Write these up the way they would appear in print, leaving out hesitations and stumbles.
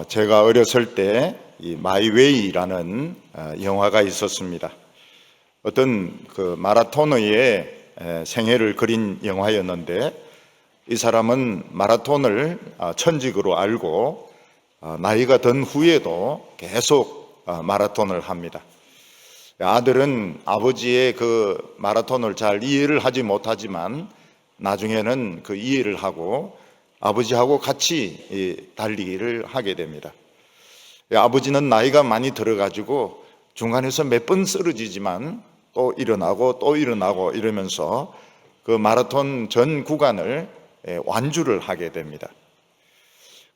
제가 어렸을 때 이 마이웨이라는 영화가 있었습니다. 어떤 그 마라토너의 생애를 그린 영화였는데, 이 사람은 마라톤을 천직으로 알고 나이가 든 후에도 계속 마라톤을 합니다. 아들은 아버지의 그 마라톤을 잘 이해를 하지 못하지만 나중에는 그 이해를 하고 아버지하고 같이 달리기를 하게 됩니다. 아버지는 나이가 많이 들어가지고 중간에서 몇 번 쓰러지지만 또 일어나고 또 일어나고 이러면서 그 마라톤 전 구간을 완주를 하게 됩니다.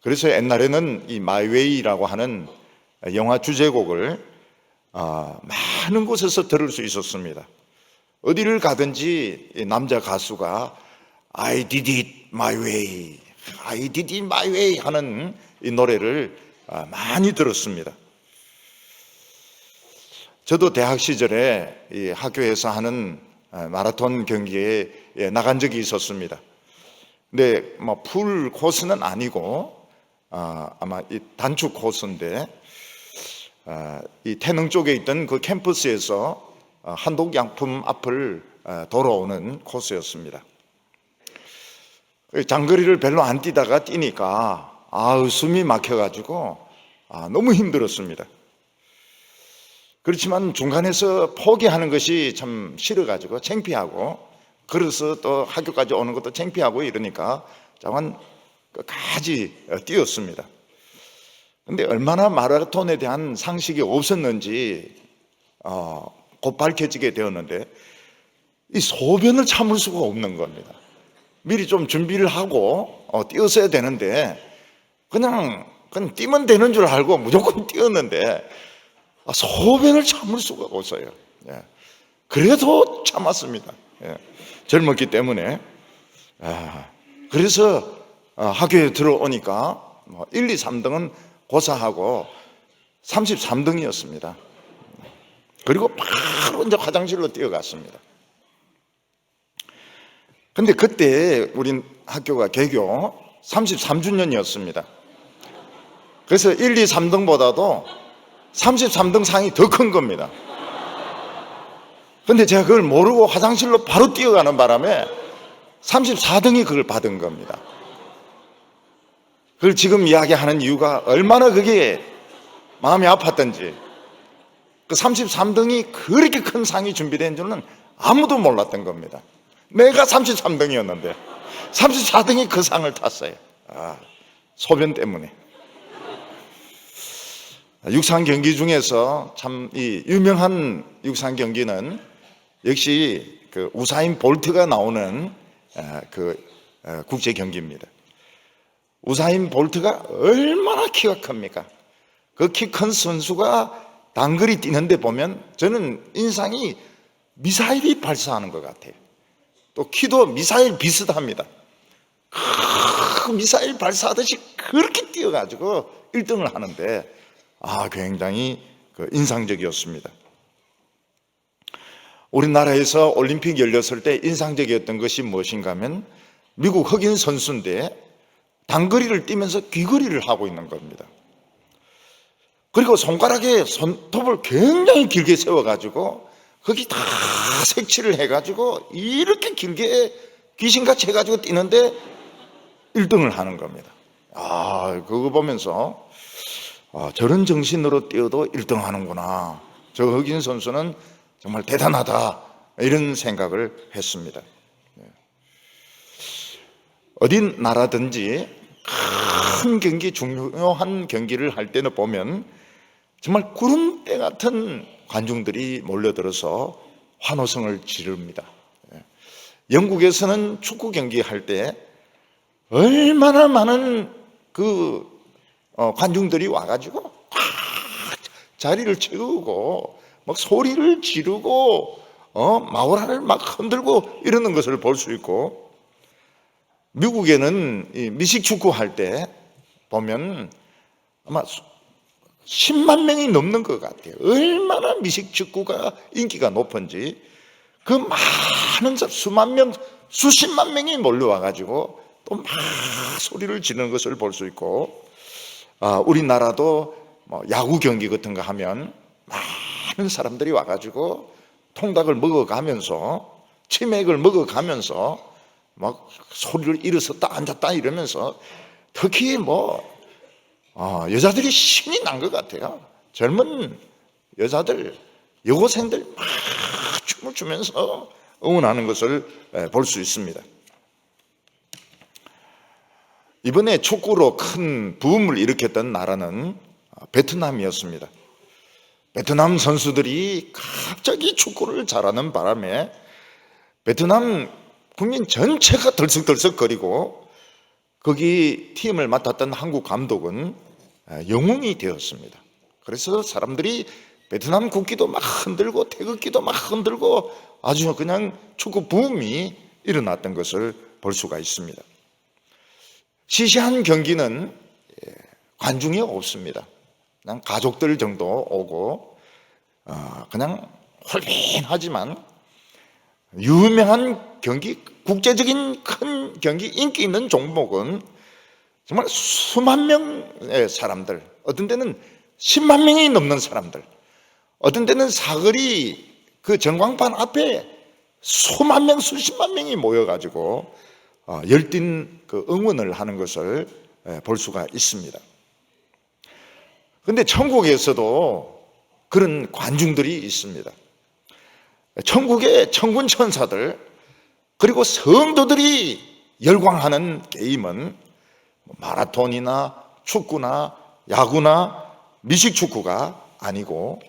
그래서 옛날에는 이 마이웨이라고 하는 영화 주제곡을 많은 곳에서 들을 수 있었습니다. 어디를 가든지 남자 가수가 I did it my way, I did it my way 하는 이 노래를 많이 들었습니다. 저도 대학 시절에 이 학교에서 하는 마라톤 경기에 나간 적이 있었습니다. 근데 뭐 풀 코스는 아니고 아마 이 단축 코스인데 이 태릉 쪽에 있던 그 캠퍼스에서 한독약품 앞을 돌아오는 코스였습니다. 장거리를 별로 안 뛰다가 뛰니까 숨이 막혀가지고 너무 힘들었습니다. 그렇지만 중간에서 포기하는 것이 참 싫어가지고 창피하고, 그래서 또 학교까지 오는 것도 창피하고 이러니까 잠깐 끝까지 뛰었습니다. 근데 얼마나 마라톤에 대한 상식이 없었는지 곧 밝혀지게 되었는데, 이 소변을 참을 수가 없는 겁니다. 미리 좀 준비를 하고 뛰었어야 되는데 그냥 뛰면 되는 줄 알고 무조건 뛰었는데 소변을 참을 수가 없어요. 그래도 참았습니다. 젊었기 때문에. 그래서 학교에 들어오니까 1, 2, 3등은 고사하고 33등이었습니다. 그리고 바로 이제 화장실로 뛰어갔습니다. 근데 그때 우리 학교가 개교 33주년이었습니다. 그래서 1, 2, 3등보다도 33등 상이 더 큰 겁니다. 근데 제가 그걸 모르고 화장실로 바로 뛰어가는 바람에 34등이 그걸 받은 겁니다. 그걸 지금 이야기하는 이유가 얼마나 그게 마음이 아팠던지, 그 33등이 그렇게 큰 상이 준비된 줄은 아무도 몰랐던 겁니다. 내가 33등이었는데 34등이 그 상을 탔어요. 소변 때문에. 육상 경기 중에서 참 이 유명한 육상 경기는 역시 그 우사인 볼트가 나오는 그 국제 경기입니다. 우사인 볼트가 얼마나 키가 큽니까? 그 키 큰 선수가 단거리 뛰는데 보면 저는 인상이 미사일이 발사하는 것 같아요. 또 키도 미사일 비슷합니다. 미사일 발사하듯이 그렇게 뛰어가지고 1등을 하는데 굉장히 인상적이었습니다. 우리나라에서 올림픽 열렸을 때 인상적이었던 것이 무엇인가 하면 미국 흑인 선수인데 단거리를 뛰면서 귀걸이를 하고 있는 겁니다. 그리고 손가락에 손톱을 굉장히 길게 세워가지고 거기 다 색칠을 해가지고 이렇게 길게 귀신같이 해가지고 뛰는데 1등을 하는 겁니다. 그거 보면서 저런 정신으로 뛰어도 1등 하는구나, 저 흑인 선수는 정말 대단하다, 이런 생각을 했습니다. 어디 나라든지 큰 경기, 중요한 경기를 할 때는 보면 정말 구름대 같은 관중들이 몰려들어서 환호성을 지릅니다. 영국에서는 축구 경기 할 때 얼마나 많은 그 관중들이 와가지고 자리를 채우고 막 소리를 지르고 마우라를 막 흔들고 이러는 것을 볼 수 있고, 미국에는 이 미식축구 할 때 보면 아마 10만 명이 넘는 것 같아요. 얼마나 미식축구가 인기가 높은지 그 많은 수만 명, 수십만 명이 몰려와가지고 또 막 소리를 지르는 것을 볼 수 있고, 우리나라도 뭐 야구 경기 같은 거 하면 많은 사람들이 와가지고 통닭을 먹어가면서 치맥을 먹어가면서 막 소리를 일어섰다 앉았다 이러면서 특히 여자들이 신이 난 것 같아요. 젊은 여자들, 여고생들 막 춤을 추면서 응원하는 것을 볼 수 있습니다. 이번에 축구로 큰 부음을 일으켰던 나라는 베트남이었습니다. 베트남 선수들이 갑자기 축구를 잘하는 바람에 베트남 국민 전체가 들썩들썩거리고 거기 팀을 맡았던 한국 감독은 영웅이 되었습니다. 그래서 사람들이 베트남 국기도 막 흔들고 태극기도 막 흔들고 아주 그냥 축구 붐이 일어났던 것을 볼 수가 있습니다. 시시한 경기는 관중이 없습니다. 그냥 가족들 정도 오고 그냥 홀빈하지만 유명한 경기, 국제적인 큰 경기, 인기 있는 종목은 정말 수만 명의 사람들, 어떤 때는 10만 명이 넘는 사람들, 어떤 때는 사거리 그 전광판 앞에 수만 명, 수십만 명이 모여가지고 열띤 그 응원을 하는 것을 볼 수가 있습니다. 그런데 천국에서도 그런 관중들이 있습니다. 천국의 천군 천사들 그리고 성도들이 열광하는 게임은 마라톤이나 축구나 야구나 미식축구가 아니고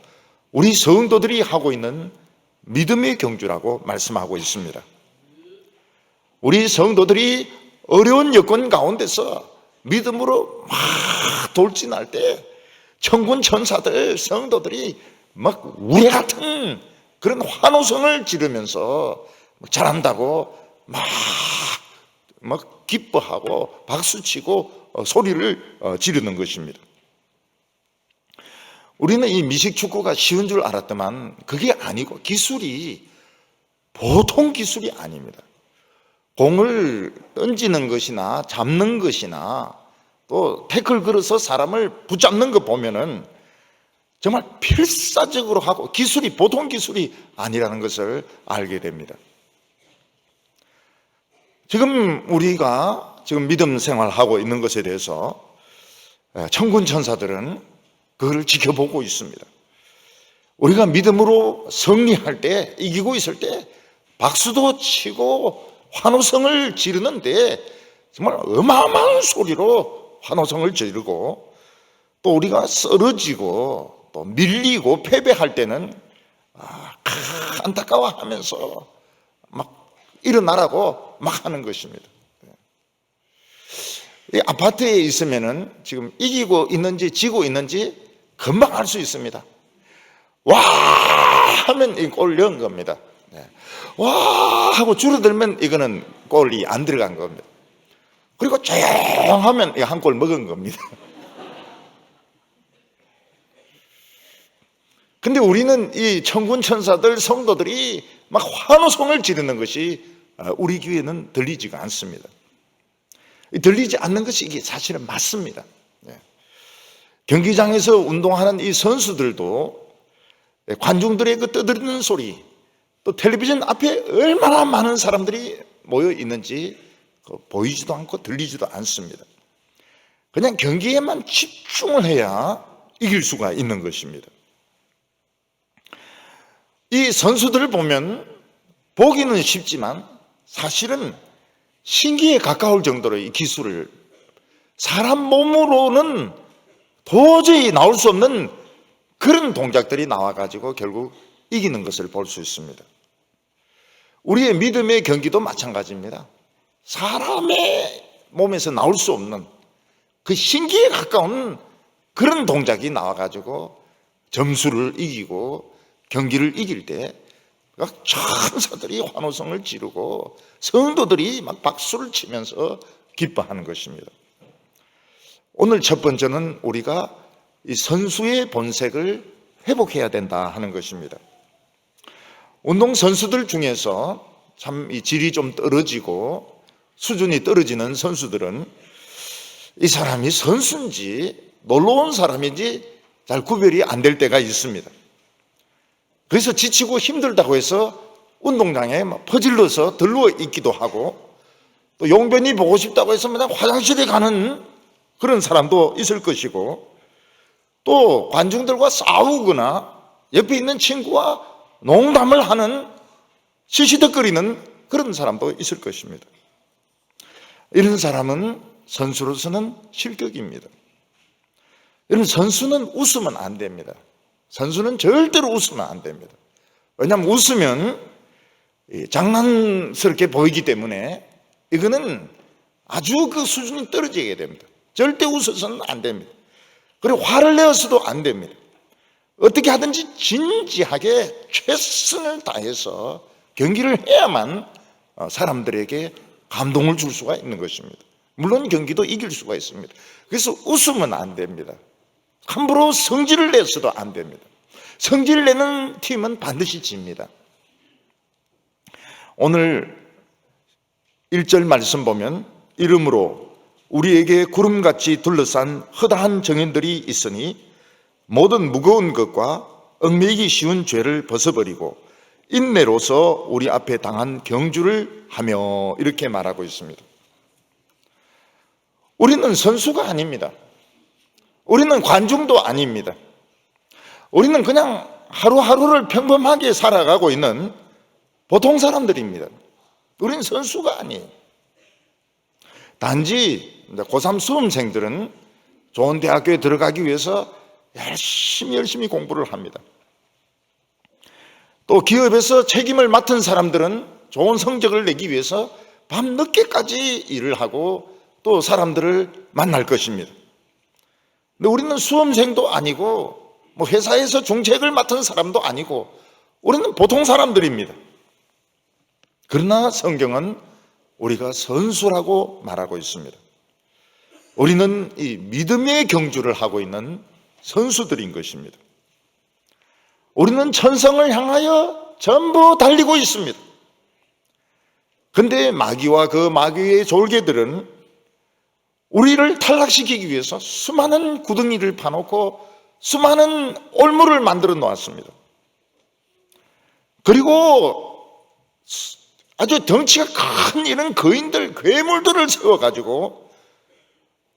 우리 성도들이 하고 있는 믿음의 경주라고 말씀하고 있습니다. 우리 성도들이 어려운 여건 가운데서 믿음으로 막 돌진할 때 천군 천사들, 성도들이 막 우레 같은 그런 환호성을 지르면서 잘한다고 막 기뻐하고 박수치고 소리를 지르는 것입니다. 우리는 이 미식축구가 쉬운 줄 알았더만 그게 아니고 기술이 보통 기술이 아닙니다. 공을 던지는 것이나 잡는 것이나 또 태클 걸어서 사람을 붙잡는 거 보면은 정말 필사적으로 하고 기술이 보통 기술이 아니라는 것을 알게 됩니다. 지금 우리가 지금 믿음 생활하고 있는 것에 대해서 천군 천사들은 그걸 지켜보고 있습니다. 우리가 믿음으로 승리할 때, 이기고 있을 때 박수도 치고 환호성을 지르는데 정말 어마어마한 소리로 환호성을 지르고 또 우리가 쓰러지고 또 밀리고 패배할 때는 안타까워하면서 막 일어나라고 막 하는 것입니다. 이 아파트에 있으면은 지금 이기고 있는지 지고 있는지 금방 알 수 있습니다. 와 하면 이 골 넣은 겁니다. 와 하고 줄어들면 이거는 골이 안 들어간 겁니다. 그리고 조용하면 한 골 먹은 겁니다. 근데 우리는 이 천군 천사들 성도들이 막 환호성을 지르는 것이 우리 귀에는 들리지가 않습니다. 들리지 않는 것이 이게 사실은 맞습니다. 경기장에서 운동하는 이 선수들도 관중들의 그 떠드는 소리, 또 텔레비전 앞에 얼마나 많은 사람들이 모여 있는지 보이지도 않고 들리지도 않습니다. 그냥 경기에만 집중을 해야 이길 수가 있는 것입니다. 이 선수들을 보면 보기는 쉽지만 사실은 신기에 가까울 정도로 이 기술을 사람 몸으로는 도저히 나올 수 없는 그런 동작들이 나와가지고 결국 이기는 것을 볼 수 있습니다. 우리의 믿음의 경기도 마찬가지입니다. 사람의 몸에서 나올 수 없는 그 신기에 가까운 그런 동작이 나와가지고 점수를 이기고 경기를 이길 때 천사들이 환호성을 지르고 성도들이 막 박수를 치면서 기뻐하는 것입니다. 오늘 첫 번째는 우리가 이 선수의 본색을 회복해야 된다 하는 것입니다. 운동 선수들 중에서 참 이 질이 좀 떨어지고 수준이 떨어지는 선수들은 이 사람이 선수인지 놀러 온 사람인지 잘 구별이 안 될 때가 있습니다. 그래서 지치고 힘들다고 해서 운동장에 퍼질러서 들러 있기도 하고, 또 용변이 보고 싶다고 해서 그냥 화장실에 가는 그런 사람도 있을 것이고, 또 관중들과 싸우거나 옆에 있는 친구와 농담을 하는 시시덕거리는 그런 사람도 있을 것입니다. 이런 사람은 선수로서는 실격입니다. 여러분, 선수는 웃으면 안 됩니다. 선수는 절대로 웃으면 안 됩니다. 왜냐하면 웃으면 장난스럽게 보이기 때문에 이거는 아주 그 수준이 떨어지게 됩니다. 절대 웃어서는 안 됩니다. 그리고 화를 내어서도 안 됩니다. 어떻게 하든지 진지하게 최선을 다해서 경기를 해야만 사람들에게 감동을 줄 수가 있는 것입니다. 물론 경기도 이길 수가 있습니다. 그래서 웃으면 안 됩니다. 함부로 성질을 내서도 안 됩니다. 성질 내는 팀은 반드시 집니다. 오늘 1절 말씀 보면, 이름으로 우리에게 구름같이 둘러싼 허다한 정인들이 있으니 모든 무거운 것과 얽매이기 쉬운 죄를 벗어버리고 인내로서 우리 앞에 당한 경주를 하며, 이렇게 말하고 있습니다. 우리는 선수가 아닙니다. 우리는 관중도 아닙니다. 우리는 그냥 하루하루를 평범하게 살아가고 있는 보통 사람들입니다. 우리는 선수가 아니에요. 단지 고3 수험생들은 좋은 대학교에 들어가기 위해서 열심히 공부를 합니다. 또 기업에서 책임을 맡은 사람들은 좋은 성적을 내기 위해서 밤 늦게까지 일을 하고 또 사람들을 만날 것입니다. 근데 우리는 수험생도 아니고 회사에서 중책을 맡은 사람도 아니고 우리는 보통 사람들입니다. 그러나 성경은 우리가 선수라고 말하고 있습니다. 우리는 이 믿음의 경주를 하고 있는 선수들인 것입니다. 우리는 천성을 향하여 전부 달리고 있습니다. 근데 마귀와 그 마귀의 졸개들은 우리를 탈락시키기 위해서 수많은 구덩이를 파놓고 수많은 올무를 만들어 놓았습니다. 그리고 아주 덩치가 큰 이런 거인들, 괴물들을 세워가지고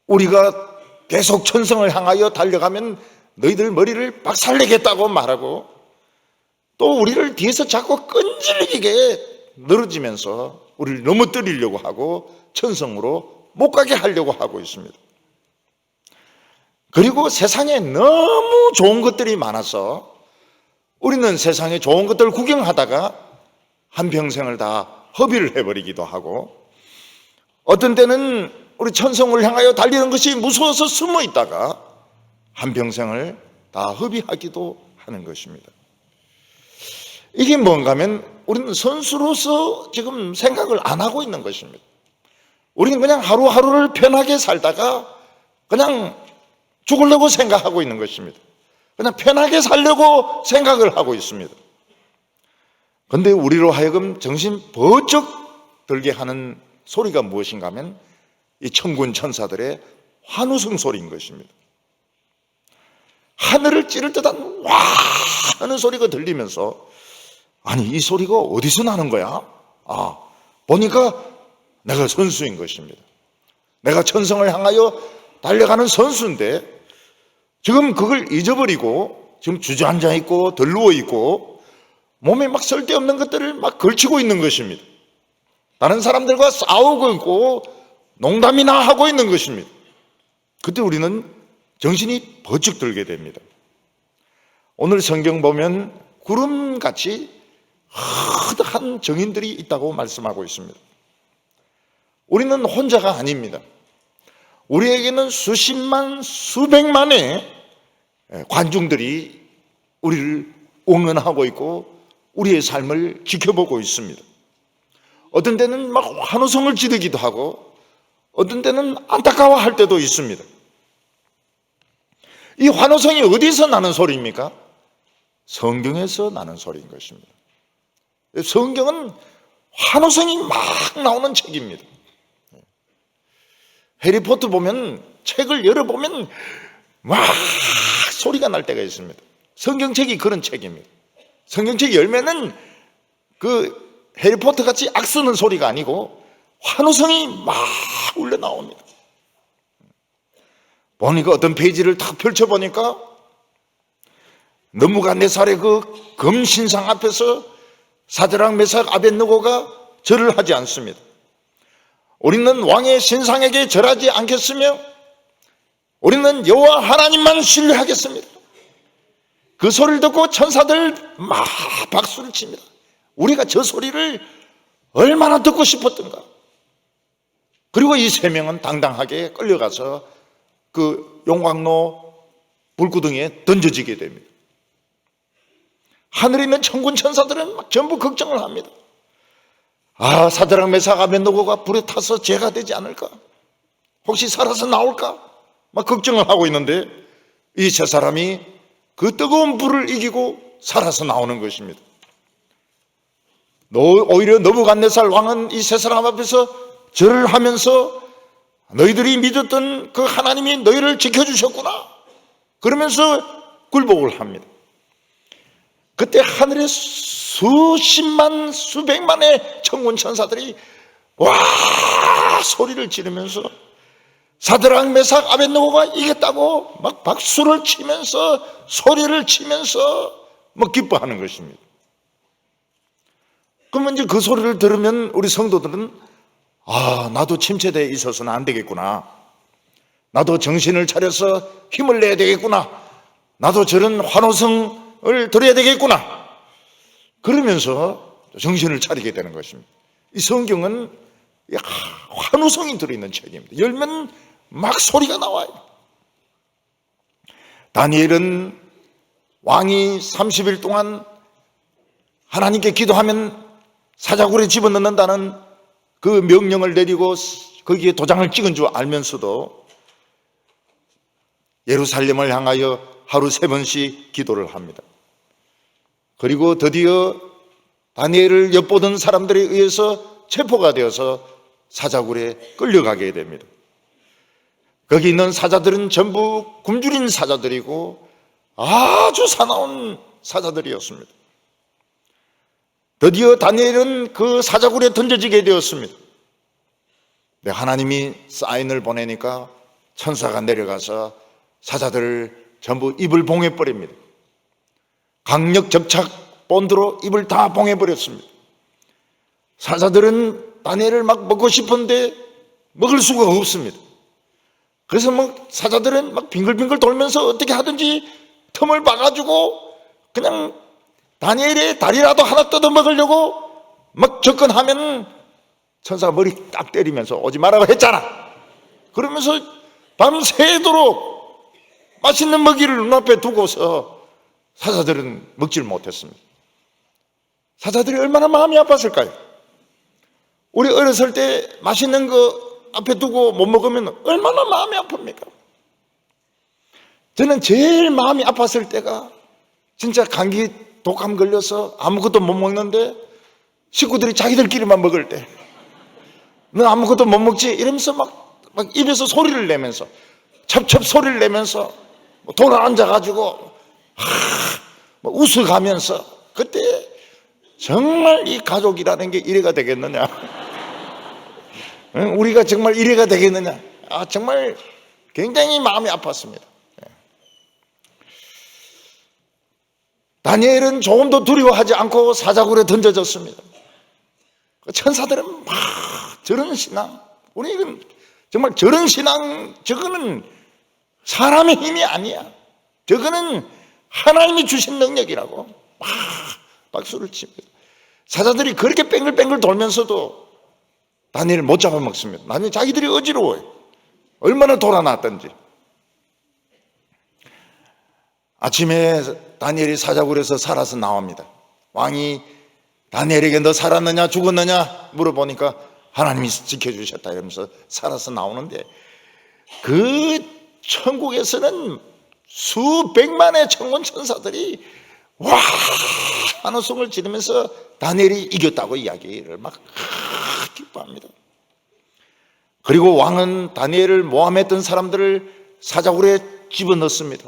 우리가 계속 천성을 향하여 달려가면 너희들 머리를 박살내겠다고 말하고, 또 우리를 뒤에서 자꾸 끈질기게 늘어지면서 우리를 넘어뜨리려고 하고 천성으로 못 가게 하려고 하고 있습니다. 그리고 세상에 너무 좋은 것들이 많아서 우리는 세상에 좋은 것들을 구경하다가 한평생을 다 허비를 해버리기도 하고, 어떤 때는 우리 천성을 향하여 달리는 것이 무서워서 숨어 있다가 한평생을 다 허비하기도 하는 것입니다. 이게 뭔가 하면 우리는 선수로서 지금 생각을 안 하고 있는 것입니다. 우리는 그냥 하루하루를 편하게 살다가 그냥 죽으려고 생각하고 있는 것입니다. 그냥 편하게 살려고 생각을 하고 있습니다. 그런데 우리로 하여금 정신 번쩍 들게 하는 소리가 무엇인가 하면 이 천군 천사들의 환호성 소리인 것입니다. 하늘을 찌를 듯한 와 하는 소리가 들리면서, 아니 이 소리가 어디서 나는 거야? 보니까 내가 선수인 것입니다. 내가 천성을 향하여 달려가는 선수인데 지금 그걸 잊어버리고 지금 주저앉아 있고 덜누워 있고 몸에 막 쓸데없는 것들을 막 걸치고 있는 것입니다. 다른 사람들과 싸우고 있고 농담이나 하고 있는 것입니다. 그때 우리는 정신이 번쩍 들게 됩니다. 오늘 성경 보면 구름같이 허다한 정인들이 있다고 말씀하고 있습니다. 우리는 혼자가 아닙니다. 우리에게는 수십만, 수백만의 관중들이 우리를 응원하고 있고 우리의 삶을 지켜보고 있습니다. 어떤 때는 막 환호성을 지르기도 하고 어떤 때는 안타까워할 때도 있습니다. 이 환호성이 어디서 나는 소리입니까? 성경에서 나는 소리인 것입니다. 성경은 환호성이 막 나오는 책입니다. 해리포터 보면 책을 열어보면 막 소리가 날 때가 있습니다. 성경책이 그런 책입니다. 성경책 열면은 그 해리포터 같이 악쓰는 소리가 아니고 환호성이 막 울려 나옵니다. 보니까 어떤 페이지를 탁 펼쳐보니까 느부갓네살의 그 금신상 앞에서 사드락 메삭 아벳느고가 절을 하지 않습니다. 우리는 왕의 신상에게 절하지 않겠으며 우리는 여호와 하나님만 신뢰하겠습니다. 그 소리를 듣고 천사들 막 박수를 칩니다. 우리가 저 소리를 얼마나 듣고 싶었던가. 그리고 이 세 명은 당당하게 끌려가서 그 용광로 불구덩이에 던져지게 됩니다. 하늘에 있는 천군 천사들은 막 전부 걱정을 합니다. 아, 사드락 메삭 아벳느고가 불에 타서 죄가 되지 않을까? 혹시 살아서 나올까? 막 걱정을 하고 있는데 이 세 사람이 그 뜨거운 불을 이기고 살아서 나오는 것입니다. 오히려 느부갓네살 왕은 이 세 사람 앞에서 절을 하면서 너희들이 믿었던 그 하나님이 너희를 지켜주셨구나 그러면서 굴복을 합니다. 그때 하늘에 수십만 수백만의 천군 천사들이 와 소리를 지르면서 사드락 메삭 아벳느고가 이겼다고 막 박수를 치면서 소리를 치면서 막 기뻐하는 것입니다. 그러면 이제 그 소리를 들으면 우리 성도들은 아, 나도 침체되어 있어서는 안 되겠구나. 나도 정신을 차려서 힘을 내야 되겠구나. 나도 저런 환호성을 들어야 되겠구나. 그러면서 정신을 차리게 되는 것입니다. 이 성경은 환호성이 들어있는 책입니다. 열면 막 소리가 나와요. 다니엘은 왕이 30일 동안 하나님께 기도하면 사자굴에 집어넣는다는 그 명령을 내리고 거기에 도장을 찍은 줄 알면서도 예루살렘을 향하여 하루 3번씩 기도를 합니다. 그리고 드디어 다니엘을 엿보던 사람들에 의해서 체포가 되어서 사자굴에 끌려가게 됩니다. 거기 있는 사자들은 전부 굶주린 사자들이고 아주 사나운 사자들이었습니다. 드디어 다니엘은 그 사자굴에 던져지게 되었습니다. 네, 하나님이 사인을 보내니까 천사가 내려가서 사자들을 전부 입을 봉해버립니다. 강력 접착 본드로 입을 다 봉해버렸습니다. 사자들은 다니엘을 막 먹고 싶은데 먹을 수가 없습니다. 그래서 막 사자들은 막 빙글빙글 돌면서 어떻게 하든지 틈을 봐가지고 그냥 다니엘의 다리라도 하나 뜯어 먹으려고 막 접근하면 천사가 머리 딱 때리면서 오지 말라고 했잖아. 그러면서 밤새도록 맛있는 먹이를 눈앞에 두고서 사자들은 먹질 못했습니다. 사자들이 얼마나 마음이 아팠을까요? 우리 어렸을 때 맛있는 거 앞에 두고 못 먹으면 얼마나 마음이 아픕니까? 저는 제일 마음이 아팠을 때가 진짜 감기 독감 걸려서 아무것도 못 먹는데 식구들이 자기들끼리만 먹을 때 너 아무것도 못 먹지? 이러면서 막 입에서 소리를 내면서 첩첩 소리를 내면서 돌아 앉아가지고 웃어가면서 그때 정말 이 가족이라는 게 이래가 되겠느냐? 우리가 정말 이래가 되겠느냐? 아, 정말 굉장히 마음이 아팠습니다. 다니엘은 조금도 두려워하지 않고 사자굴에 던져졌습니다. 천사들은 막 저런 신앙, 우리는 정말 저런 신앙, 저거는 사람의 힘이 아니야. 저거는 하나님이 주신 능력이라고 막 박수를 칩니다. 사자들이 그렇게 뺑글뺑글 돌면서도 다니엘을 못 잡아먹습니다. 나중에 자기들이 어지러워요. 얼마나 돌아놨던지. 아침에 다니엘이 사자굴에서 살아서 나옵니다. 왕이 다니엘에게 너 살았느냐 죽었느냐 물어보니까 하나님이 지켜주셨다 이러면서 살아서 나오는데 그 천국에서는 수백만의 천군 천사들이 와 환호성을 지르면서 다니엘이 이겼다고 이야기를 막 기뻐합니다. 그리고 왕은 다니엘을 모함했던 사람들을 사자굴에 집어넣습니다.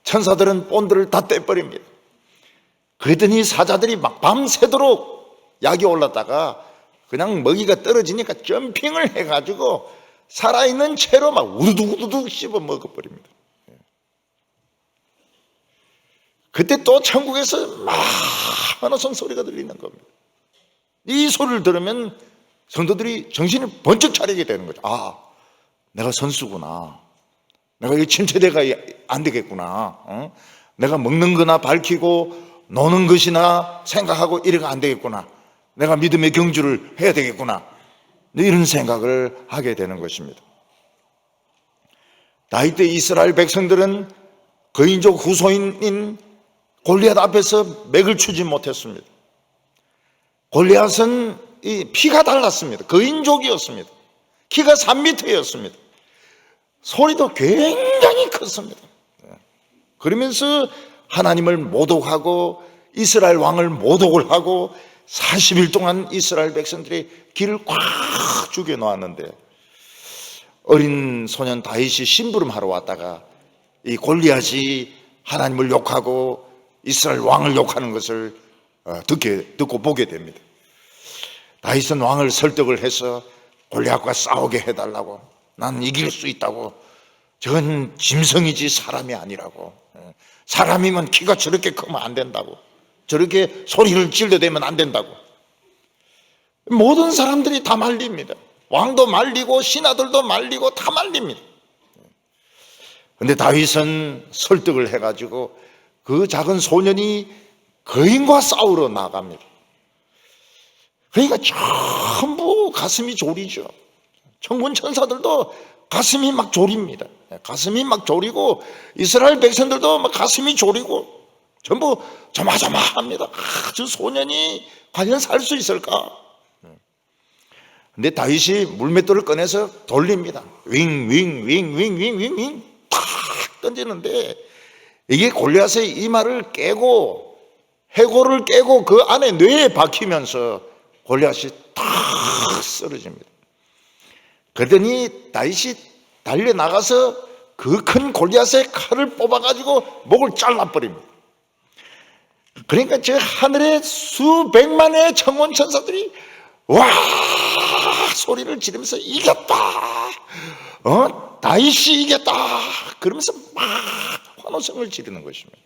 천사들은 본들을 다 떼버립니다. 그랬더니 사자들이 막 밤새도록 약이 올랐다가 그냥 먹이가 떨어지니까 점핑을 해가지고 살아있는 채로 막 우두둑우두둑 씹어 먹어버립니다. 그때 또 천국에서 막 환호성 소리가 들리는 겁니다. 이 소리를 들으면 성도들이 정신을 번쩍 차리게 되는 거죠. 아, 내가 선수구나. 내가 이 침체대가 안 되겠구나. 내가 먹는 거나 밝히고 노는 것이나 생각하고 이래가 안 되겠구나. 내가 믿음의 경주를 해야 되겠구나. 이런 생각을 하게 되는 것입니다. 다윗 때 이스라엘 백성들은 거인족 후손인 골리앗 앞에서 맥을 추지 못했습니다. 골리앗은 이 피가 달랐습니다. 거인족이었습니다. 키가 3m였습니다. 소리도 굉장히 컸습니다. 그러면서 하나님을 모독하고 이스라엘 왕을 모독을 하고 40일 동안 이스라엘 백성들이 길을 꽉 죽여 놓았는데 어린 소년 다윗이 심부름하러 왔다가 이 골리앗이 하나님을 욕하고 이스라엘 왕을 욕하는 것을 듣고 보게 됩니다. 다윗은 왕을 설득을 해서 골리앗과 싸우게 해달라고, 난 이길 수 있다고, 저건 짐승이지 사람이 아니라고, 사람이면 키가 저렇게 크면 안 된다고, 저렇게 소리를 질러대면 안 된다고. 모든 사람들이 다 말립니다. 왕도 말리고 신하들도 말리고 다 말립니다. 그런데 다윗은 설득을 해가지고 그 작은 소년이 거인과 싸우러 나갑니다. 그러니까 전부 가슴이 졸이죠. 천군 천사들도 가슴이 막 졸입니다. 가슴이 막 졸이고 이스라엘 백성들도 막 가슴이 졸이고 전부 조마조마합니다. 저 소년이 과연 살 수 있을까? 근데 다윗이 물맷돌을 꺼내서 돌립니다. 윙윙윙윙윙윙윙 탁 던지는데 이게 골리앗의 이마를 깨고 해골을 깨고 그 안에 뇌에 박히면서 골리앗이 탁 쓰러집니다. 그러더니 다윗이 달려나가서 그 큰 골리앗의 칼을 뽑아가지고 목을 잘라버립니다. 그러니까 저 하늘에 수백만의 천군 천사들이 와 소리를 지르면서 이겼다, 다윗이 이겼다 그러면서 막 환호성을 지르는 것입니다.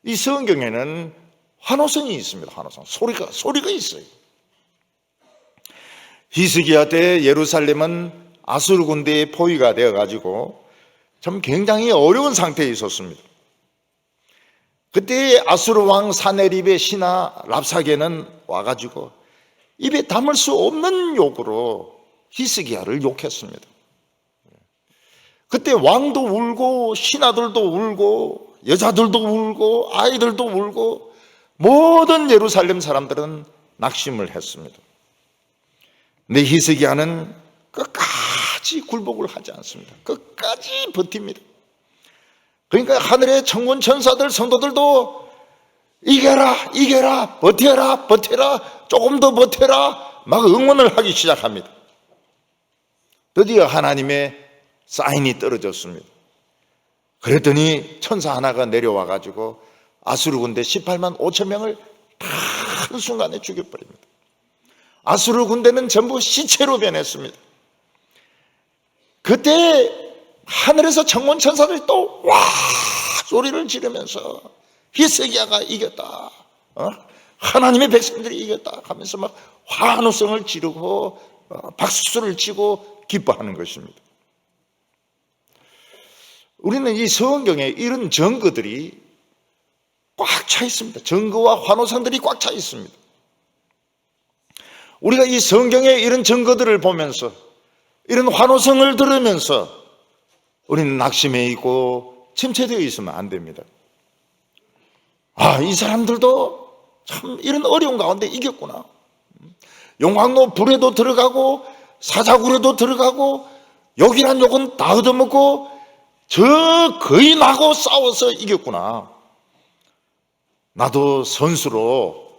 이 성경에는 환호성이 있습니다. 환호성, 소리가 있어요. 히스기야 때 예루살렘은 아수르 군대의 포위가 되어가지고 참 굉장히 어려운 상태에 있었습니다. 그때 아수르 왕 사네립의 신하 랍사게는 와가지고 입에 담을 수 없는 욕으로 히스기야를 욕했습니다. 그때 왕도 울고 신하들도 울고 여자들도 울고 아이들도 울고 모든 예루살렘 사람들은 낙심을 했습니다. 근데 히스기야는 끝까지 굴복을 하지 않습니다. 끝까지 버팁니다. 그러니까 하늘의 천군 천사들 성도들도 이겨라 이겨라 버텨라 버텨라 조금 더 버텨라 막 응원을 하기 시작합니다. 드디어 하나님의 사인이 떨어졌습니다. 그랬더니 천사 하나가 내려와 가지고 아수르 군대 18만 5천 명을 한순간에 죽여버립니다. 아수르 군대는 전부 시체로 변했습니다. 그때 하늘에서 천군 천사들이 또 와 소리를 지르면서 히스기야가 이겼다, 하나님의 백성들이 이겼다 하면서 막 환호성을 지르고 박수를 치고 기뻐하는 것입니다. 우리는 이 성경에 이런 증거들이 꽉 차 있습니다. 증거와 환호성들이 꽉 차 있습니다. 우리가 이 성경에 이런 증거들을 보면서 이런 환호성을 들으면서 우리는 낙심해 있고 침체되어 있으면 안 됩니다. 이 사람들도 참 이런 어려운 가운데 이겼구나. 용광로 불에도 들어가고 사자굴에도 들어가고 욕이란 욕은 다 얻어먹고 저 거인하고 싸워서 이겼구나. 나도 선수로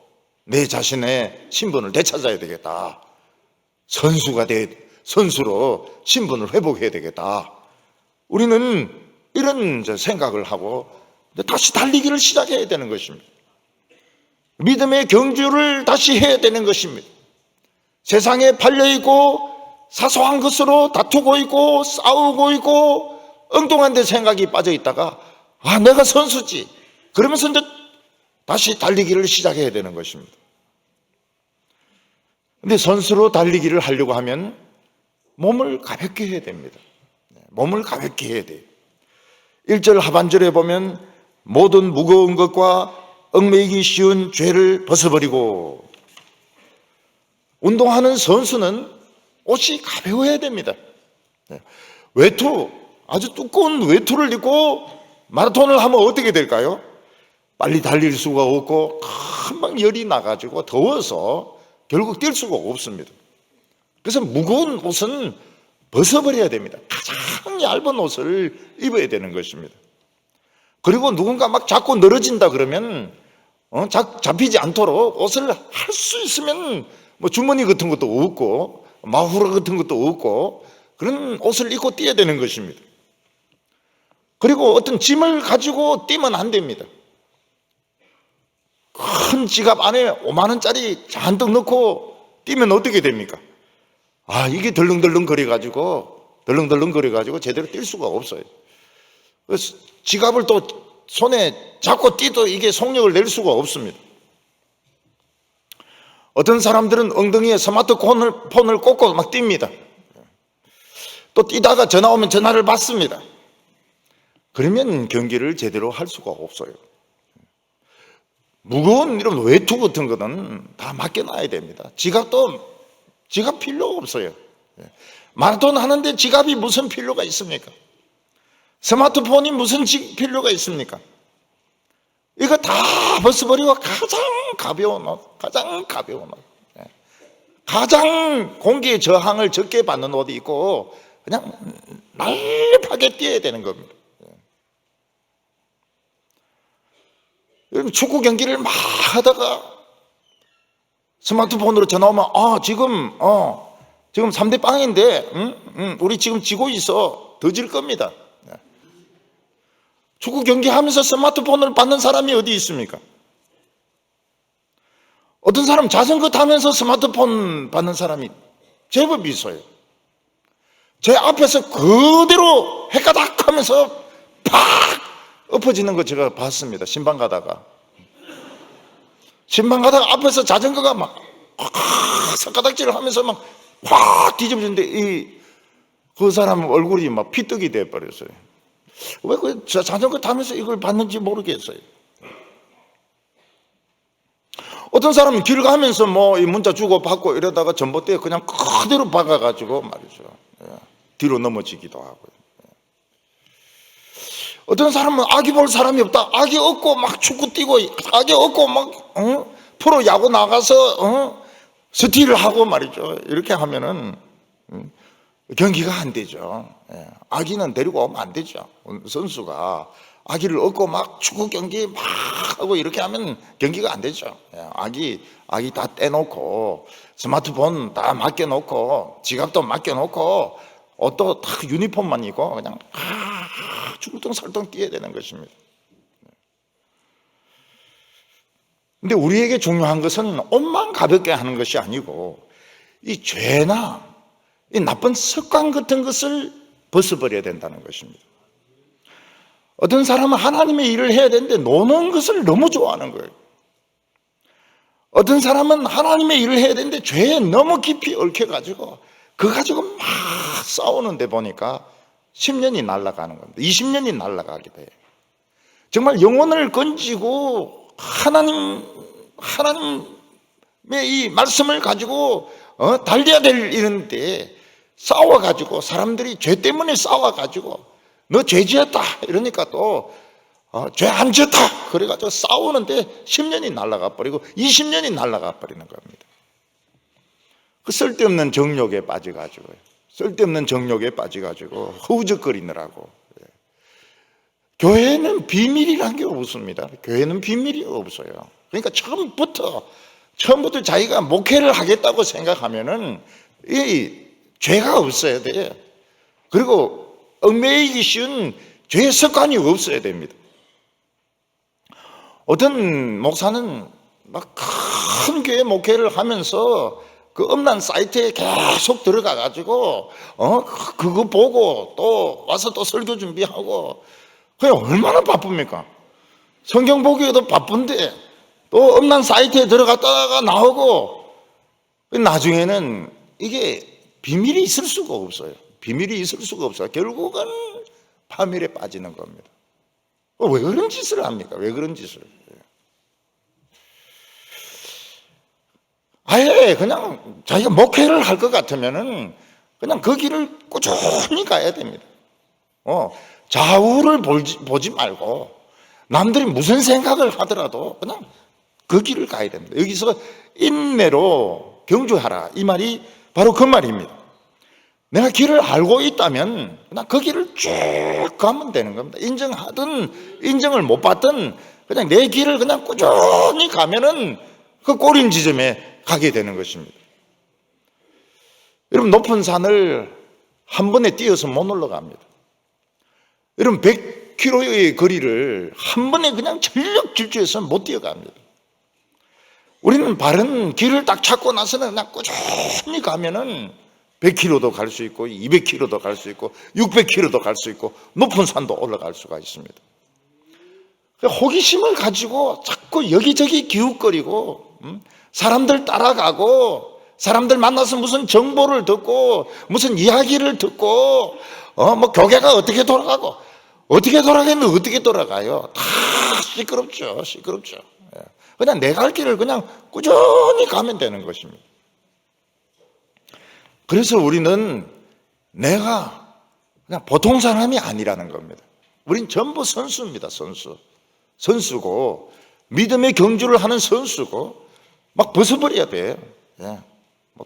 내 자신의 신분을 되찾아야 되겠다. 선수로 신분을 회복해야 되겠다. 우리는 이런 생각을 하고 다시 달리기를 시작해야 되는 것입니다. 믿음의 경주를 다시 해야 되는 것입니다. 세상에 팔려있고 사소한 것으로 다투고 있고 싸우고 있고 엉뚱한 데 생각이 빠져 있다가 내가 선수지 그러면서 이제 다시 달리기를 시작해야 되는 것입니다. 근데 선수로 달리기를 하려고 하면 몸을 가볍게 해야 됩니다. 몸을 가볍게 해야 돼요. 1절 하반절에 보면 모든 무거운 것과 얽매이기 쉬운 죄를 벗어버리고, 운동하는 선수는 옷이 가벼워야 됩니다. 외투, 아주 두꺼운 외투를 입고 마라톤을 하면 어떻게 될까요? 빨리 달릴 수가 없고 금방 열이 나가지고 더워서 결국 뛸 수가 없습니다. 그래서 무거운 옷은 벗어버려야 됩니다. 가장 얇은 옷을 입어야 되는 것입니다. 그리고 누군가 막 자꾸 늘어진다 그러면 잡히지 않도록 옷을 할 수 있으면 뭐 주머니 같은 것도 없고 마후라 같은 것도 없고 그런 옷을 입고 뛰어야 되는 것입니다. 그리고 어떤 짐을 가지고 뛰면 안 됩니다. 큰 지갑 안에 5만 원짜리 잔뜩 넣고 뛰면 어떻게 됩니까? 이게 덜렁덜렁 거려가지고 제대로 뛸 수가 없어요. 그래서 지갑을 또 손에 잡고 뛰도 이게 속력을 낼 수가 없습니다. 어떤 사람들은 엉덩이에 스마트폰을 꽂고 막 뜁니다. 또 뛰다가 전화 오면 전화를 받습니다. 그러면 경기를 제대로 할 수가 없어요. 무거운 이런 외투 같은 거는 다 맡겨놔야 됩니다. 지갑 필요 없어요. 마라톤 하는데 지갑이 무슨 필요가 있습니까? 스마트폰이 무슨 필요가 있습니까? 이거 다 벗어버리고 가장 가벼운 옷, 가장 공기의 저항을 적게 받는 옷이 있고 그냥 날렵하게 뛰어야 되는 겁니다. 여러분 축구 경기를 막 하다가 스마트폰으로 전화 오면 지금 3대 빵인데 우리 지금 지고 있어. 더 질 겁니다. 축구 경기 하면서 스마트폰을 받는 사람이 어디 있습니까? 어떤 사람 자전거 타면서 스마트폰 받는 사람이 제법 있어요. 제 앞에서 그대로 헷가닥 하면서 팍 엎어지는 거 제가 봤습니다. 신방 가다가 앞에서 자전거가 막 손가락질을 하면서 막 확 뒤집어지는데 그 사람 얼굴이 막 피떡이 돼버렸어요. 왜 그 자전거 타면서 이걸 봤는지 모르겠어요. 어떤 사람은 길 가면서 뭐 이 문자 주고 받고 이러다가 전봇대에 그냥 그대로 박아가지고 말이죠. 뒤로 넘어지기도 하고요. 어떤 사람은 아기 볼 사람이 없다. 아기 업고 막 축구 뛰고, 아기 업고 막 프로 야구 나가서 스틸을 하고 말이죠. 이렇게 하면은 경기가 안 되죠. 아기는 데리고 오면 안 되죠. 선수가 아기를 업고 막 축구 경기 막 하고 이렇게 하면 경기가 안 되죠. 아기 다 떼놓고 스마트폰 다 맡겨놓고 지갑도 맡겨놓고 옷도 딱 유니폼만 입고 그냥 중등설동 뛰어야 되는 것입니다. 근데 우리에게 중요한 것은 옷만 가볍게 하는 것이 아니고 이 죄나 이 나쁜 습관 같은 것을 벗어버려야 된다는 것입니다. 어떤 사람은 하나님의 일을 해야 되는데 노는 것을 너무 좋아하는 거예요. 어떤 사람은 하나님의 일을 해야 되는데 죄에 너무 깊이 얽혀가지고 그거 가지고 막 싸우는데 보니까 10년이 날아가는 겁니다. 20년이 날아가게 돼요. 정말 영혼을 건지고 하나님의 이 말씀을 가지고 달려야 될 일인데 싸워가지고 사람들이 죄 때문에 싸워가지고 너 죄 지었다 이러니까 또 죄 안 지었다 그래가지고 싸우는데 10년이 날아가 버리고 20년이 날아가 버리는 겁니다. 그 쓸데없는 정욕에 빠져가지고 허우적거리느라고. 교회는 비밀이란 게 없습니다. 교회는 비밀이 없어요. 그러니까 처음부터 자기가 목회를 하겠다고 생각하면은 이 죄가 없어야 돼요. 그리고 얽매이기 쉬운 죄의 습관이 없어야 됩니다. 어떤 목사는 막 큰 교회 목회를 하면서 그 음란 사이트에 계속 들어가 가지고 그거 보고 또 와서 또 설교 준비하고 그냥 얼마나 바쁩니까? 성경 보기에도 바쁜데 또 음란 사이트에 들어갔다가 나오고 나중에는 이게 비밀이 있을 수가 없어요. 비밀이 있을 수가 없어요. 결국은 파멸에 빠지는 겁니다. 왜 그런 짓을 합니까? 왜 그런 짓을? 아예 그냥 자기가 목회를 할 것 같으면은 그냥 그 길을 꾸준히 가야 됩니다. 좌우를 보지 말고 남들이 무슨 생각을 하더라도 그냥 그 길을 가야 됩니다. 여기서 인내로 경주하라 이 말이 바로 그 말입니다. 내가 길을 알고 있다면 그냥 그 길을 쭉 가면 되는 겁니다. 인정하든 인정을 못 받든 그냥 내 길을 그냥 꾸준히 가면은 그 꼬린 지점에 가게 되는 것입니다. 여러분 높은 산을 한 번에 뛰어서 못 올라갑니다. 여러분 100km의 거리를 한 번에 그냥 전력 질주해서 못 뛰어갑니다. 우리는 바른 길을 딱 찾고 나서는 그냥 꾸준히 가면은 100km도 갈 수 있고 200km도 갈 수 있고 600km도 갈 수 있고 높은 산도 올라갈 수가 있습니다. 호기심을 가지고 자꾸 여기저기 기웃거리고 사람들 따라가고 사람들 만나서 무슨 정보를 듣고 무슨 이야기를 듣고 뭐 교회가 어떻게 돌아가고 어떻게 돌아가면 어떻게 돌아가요? 다 시끄럽죠. 시끄럽죠. 그냥 내 갈 길을 그냥 꾸준히 가면 되는 것입니다. 그래서 우리는 내가 그냥 보통 사람이 아니라는 겁니다. 우린 전부 선수입니다. 선수고 믿음의 경주를 하는 선수고 막 벗어버려야 돼요.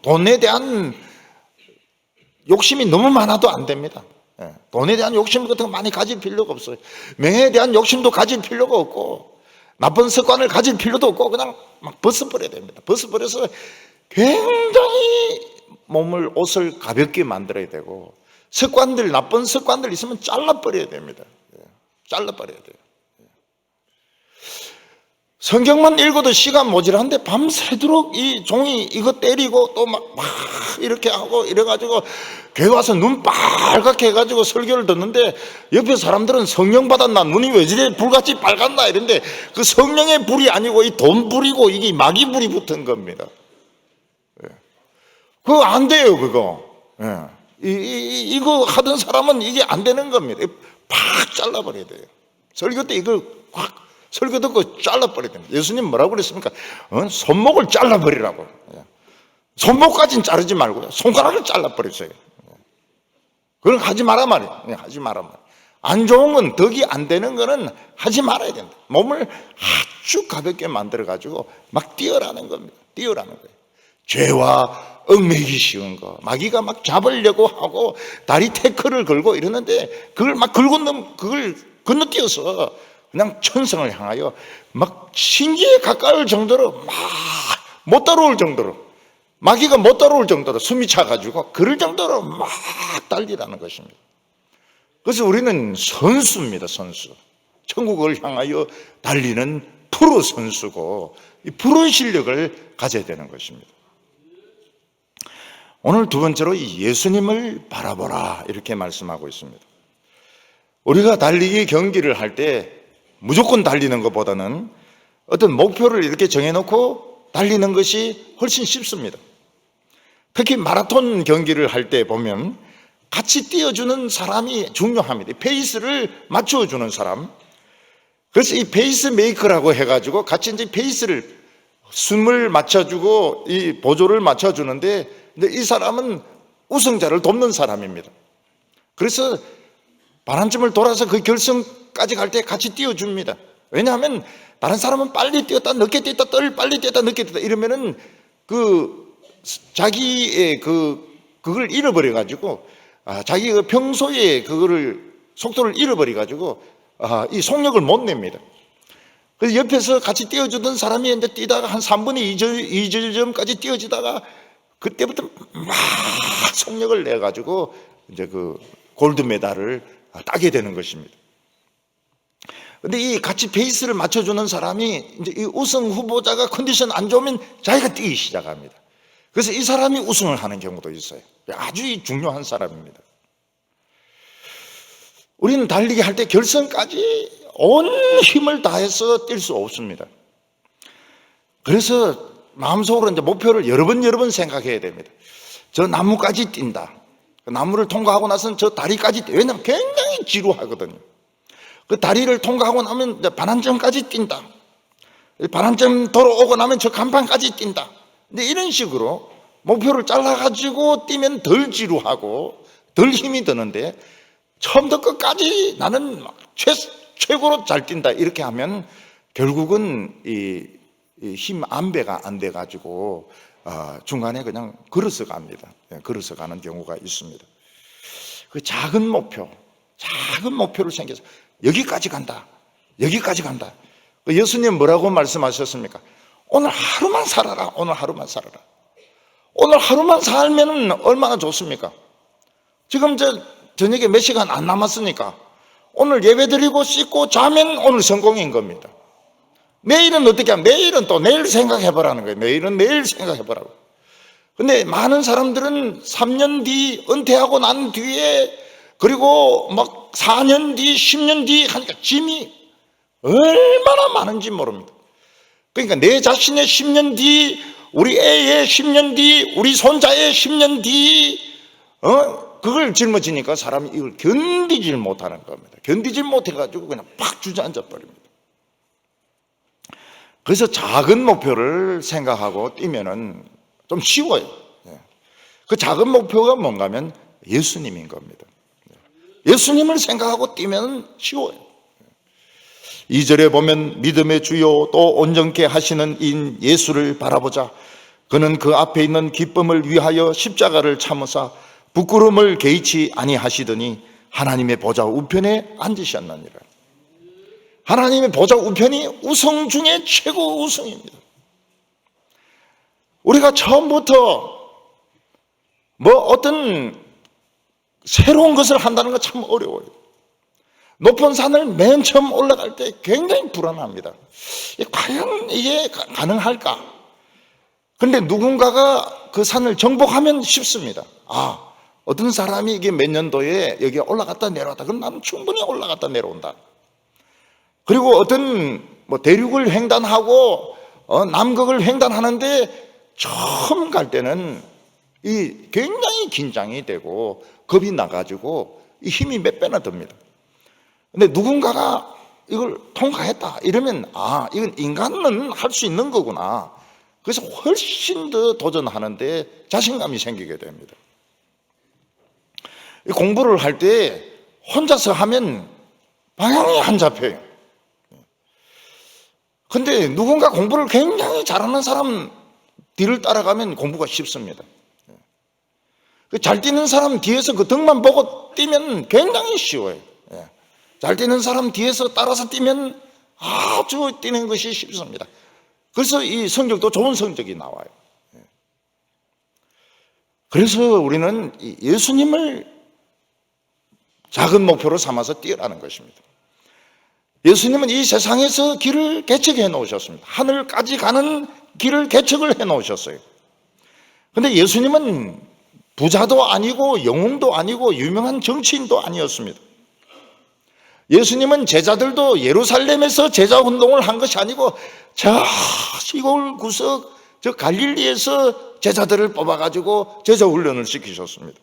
돈에 대한 욕심이 너무 많아도 안 됩니다. 돈에 대한 욕심 같은 거 많이 가질 필요가 없어요. 명예에 대한 욕심도 가질 필요가 없고 나쁜 습관을 가질 필요도 없고 그냥 막 벗어버려야 됩니다. 벗어버려서 굉장히 옷을 가볍게 만들어야 되고 나쁜 습관들 있으면 잘라버려야 됩니다. 잘라버려야 돼요. 성경만 읽어도 시간 모자란데 밤새도록 이 종이 이거 때리고 또 막 이렇게 하고 이래가지고 교회 와서 눈 빨갛게 해가지고 설교를 듣는데 옆에 사람들은 성령 받았나 눈이 왜 저래 불같이 빨갛나 이런데 그 성령의 불이 아니고 이 돈 불이고 이게 마귀 불이 붙은 겁니다. 그거 안 돼요 그거. 이거 하던 사람은 이게 안 되는 겁니다. 팍 잘라버려야 돼요. 설교 때 이걸 확 설교 듣고 잘라버려야 됩니다. 예수님 뭐라고 그랬습니까? 손목을 잘라버리라고. 손목까지는 자르지 말고요. 손가락을 잘라버렸어요. 그걸 하지 마라 말이에요. 하지 마라 말이에요. 안 좋은 건 덕이 안 되는 거는 하지 말아야 된다. 몸을 아주 가볍게 만들어가지고 막 뛰어라는 겁니다. 뛰어라는 거예요. 죄와 얽매이기 쉬운 거. 마귀가 막 잡으려고 하고 다리 태클을 걸고 이러는데 그걸 건너뛰어서 그냥 천성을 향하여 막 신기에 가까울 정도로 막 못 따라올 정도로 마귀가 못 따라올 정도로 숨이 차가지고 그럴 정도로 막 달리라는 것입니다. 그래서 우리는 선수입니다. 선수. 천국을 향하여 달리는 프로 선수고 이 프로의 실력을 가져야 되는 것입니다. 오늘 두 번째로 이 예수님을 바라보라 이렇게 말씀하고 있습니다. 우리가 달리기 경기를 할 때 무조건 달리는 것보다는 어떤 목표를 이렇게 정해놓고 달리는 것이 훨씬 쉽습니다. 특히 마라톤 경기를 할 때 보면 같이 뛰어주는 사람이 중요합니다. 페이스를 맞춰주는 사람. 그래서 이 페이스 메이커라고 해가지고 같이 이제 페이스를 숨을 맞춰주고 이 보조를 맞춰주는데 이 사람은 우승자를 돕는 사람입니다. 그래서 반환점을 돌아서 그 결승까지 갈 때 같이 뛰어줍니다. 왜냐하면 다른 사람은 빨리 뛰었다 늦게 뛰었다 빨리 뛰었다 늦게 뛰었다 이러면은 자기의 그걸 잃어버려가지고 자기가 평소에 그거를 속도를 잃어버려가지고 이 속력을 못 냅니다. 그래서 옆에서 같이 뛰어주던 사람이 이제 뛰다가 한 3분의 2점까지 뛰어지다가 그때부터 막 속력을 내가지고 이제 골드 메달을 따게 되는 것입니다. 근데 이 같이 페이스를 맞춰주는 사람이 이제 이 우승 후보자가 컨디션 안 좋으면 자기가 뛰기 시작합니다. 그래서 이 사람이 우승을 하는 경우도 있어요. 아주 중요한 사람입니다. 우리는 달리기 할 때 결선까지 온 힘을 다해서 뛸 수 없습니다. 그래서 마음속으로 이제 목표를 여러 번 생각해야 됩니다. 저 나무까지 뛴다. 그 나무를 통과하고 나서는 저 다리까지 뛴다. 왜냐하면 굉장히 지루하거든요. 그 다리를 통과하고 나면 이제 반환점까지 뛴다. 반환점 돌아오고 나면 저 간판까지 뛴다. 근데 이런 식으로 목표를 잘라가지고 뛰면 덜 지루하고 덜 힘이 드는데 처음부터 끝까지 나는 최고로 잘 뛴다 이렇게 하면 결국은 이 힘 안배가 안 돼가지고 중간에 그냥 걸어서 갑니다. 걸어서 가는 경우가 있습니다. 그 작은 목표를 생겨서 여기까지 간다. 여기까지 간다. 예수님 뭐라고 말씀하셨습니까? 오늘 하루만 살아라. 오늘 하루만 살아라. 오늘 하루만 살면 얼마나 좋습니까? 지금 저녁에 몇 시간 안 남았으니까 오늘 예배 드리고 씻고 자면 오늘 성공인 겁니다. 내일은 어떻게 하면 내일은 또 내일 생각해보라는 거예요. 내일은 내일 생각해보라고. 근데 많은 사람들은 3년 뒤 은퇴하고 난 뒤에 그리고 막 4년 뒤 10년 뒤 하니까 짐이 얼마나 많은지 모릅니다. 그러니까 내 자신의 10년 뒤, 우리 애의 10년 뒤, 우리 손자의 10년 뒤 그걸 짊어지니까 사람이 이걸 견디질 못하는 겁니다. 견디질 못해가지고 그냥 팍 주저앉아 버립니다. 그래서 작은 목표를 생각하고 뛰면은 좀 쉬워요. 그 작은 목표가 뭔가 하면 예수님인 겁니다. 예수님을 생각하고 뛰면 쉬워요. 2절에 보면 믿음의 주요 또 온전케 하시는 인 예수를 바라보자. 그는 그 앞에 있는 기쁨을 위하여 십자가를 참으사 부끄러움을 개의치 아니하시더니 하나님의 보좌 우편에 앉으셨느니라. 하나님의 보좌 우편이 우승 중에 최고 우승입니다. 우리가 처음부터 어떤 새로운 것을 한다는 건 참 어려워요. 높은 산을 맨 처음 올라갈 때 굉장히 불안합니다. 과연 이게 가능할까? 그런데 누군가가 그 산을 정복하면 쉽습니다. 어떤 사람이 이게 몇 년도에 여기에 올라갔다 내려왔다. 그럼 나는 충분히 올라갔다 내려온다. 그리고 어떤 대륙을 횡단하고 남극을 횡단하는데 처음 갈 때는 굉장히 긴장이 되고 겁이 나가지고 이 힘이 몇 배나 듭니다. 근데 누군가가 이걸 통과했다 이러면 이건 인간은 할 수 있는 거구나. 그래서 훨씬 더 도전하는데 자신감이 생기게 됩니다. 공부를 할 때 혼자서 하면 방향이 안 잡혀요. 근데 누군가 공부를 굉장히 잘하는 사람 뒤를 따라가면 공부가 쉽습니다. 잘 뛰는 사람 뒤에서 그 등만 보고 뛰면 굉장히 쉬워요. 잘 뛰는 사람 뒤에서 따라서 뛰면 아주 뛰는 것이 쉽습니다. 그래서 이 성적도 좋은 성적이 나와요. 그래서 우리는 예수님을 작은 목표로 삼아서 뛰어라는 것입니다. 예수님은 이 세상에서 길을 개척해 놓으셨습니다. 하늘까지 가는 길을 개척을 해 놓으셨어요. 그런데 예수님은 부자도 아니고 영웅도 아니고 유명한 정치인도 아니었습니다. 예수님은 제자들도 예루살렘에서 제자 운동을 한 것이 아니고 저 시골 구석 저 갈릴리에서 제자들을 뽑아가지고 제자 훈련을 시키셨습니다.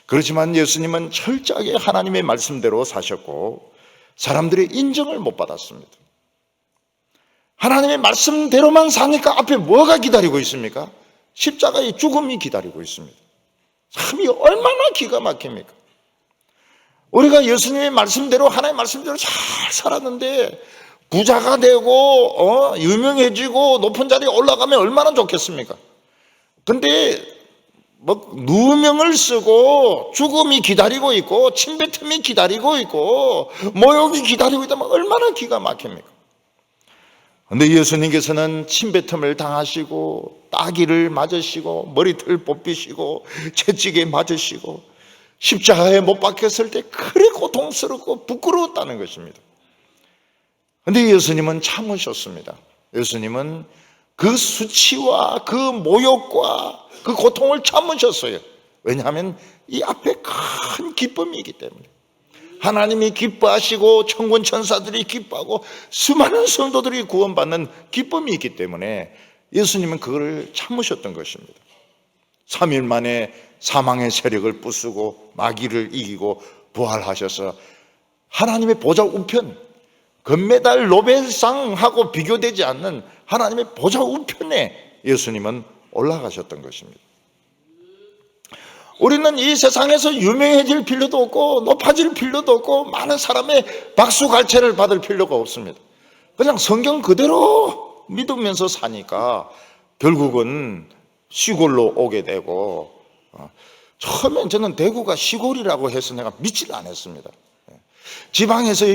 그렇지만 예수님은 철저하게 하나님의 말씀대로 사셨고 사람들의 인정을 못 받았습니다. 하나님의 말씀대로만 사니까 앞에 뭐가 기다리고 있습니까? 십자가의 죽음이 기다리고 있습니다. 참 이 얼마나 기가 막힙니까? 우리가 예수님의 말씀대로 하나님의 말씀대로 잘 살았는데 부자가 되고 유명해지고 높은 자리에 올라가면 얼마나 좋겠습니까? 근데 누명을 쓰고 죽음이 기다리고 있고 침뱉음이 기다리고 있고 모욕이 기다리고 있다면 얼마나 기가 막힙니까? 근데 예수님께서는 침뱉음을 당하시고 따기를 맞으시고 머리털 뽑히시고 채찍에 맞으시고 십자가에 못 박혔을 때 그리 고통스럽고 부끄러웠다는 것입니다. 그런데 예수님은 참으셨습니다. 예수님은 그 수치와 그 모욕과 그 고통을 참으셨어요. 왜냐하면 이 앞에 큰 기쁨이 있기 때문에. 하나님이 기뻐하시고 천군 천사들이 기뻐하고 수많은 성도들이 구원받는 기쁨이 있기 때문에 예수님은 그걸 참으셨던 것입니다. 3일 만에 사망의 세력을 부수고 마귀를 이기고 부활하셔서 하나님의 보좌 우편, 금메달 노벨상하고 비교되지 않는 하나님의 보좌 우편에 예수님은 올라가셨던 것입니다. 우리는 이 세상에서 유명해질 필요도 없고 높아질 필요도 없고 많은 사람의 박수갈채를 받을 필요가 없습니다. 그냥 성경 그대로 믿으면서 사니까 결국은 시골로 오게 되고, 처음엔 저는 대구가 시골이라고 해서 내가 믿지를 않았습니다. 지방에서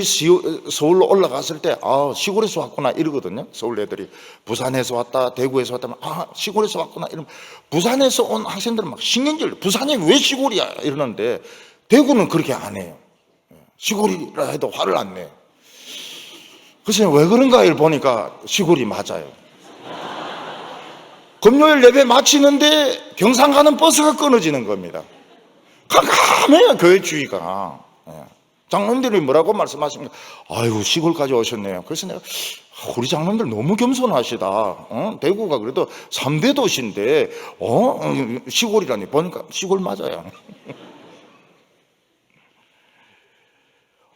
서울로 올라갔을 때 시골에서 왔구나 이러거든요. 서울 애들이 부산에서 왔다 대구에서 왔다면 시골에서 왔구나 이러면, 부산에서 온 학생들은 막 신경질, 부산이 왜 시골이야 이러는데 대구는 그렇게 안 해요. 시골이라 해도 화를 안 내요. 그래서 왜 그런가를 보니까 시골이 맞아요. 금요일 예배 마치는데 경상 가는 버스가 끊어지는 겁니다. 깜깜해요, 교회 주위가. 장로님들이 뭐라고 말씀하십니까? 아이고, 시골까지 오셨네요. 그래서 내가 우리 장로님들 너무 겸손하시다. 대구가 그래도 3대 도시인데 시골이라니. 보니까 시골 맞아요.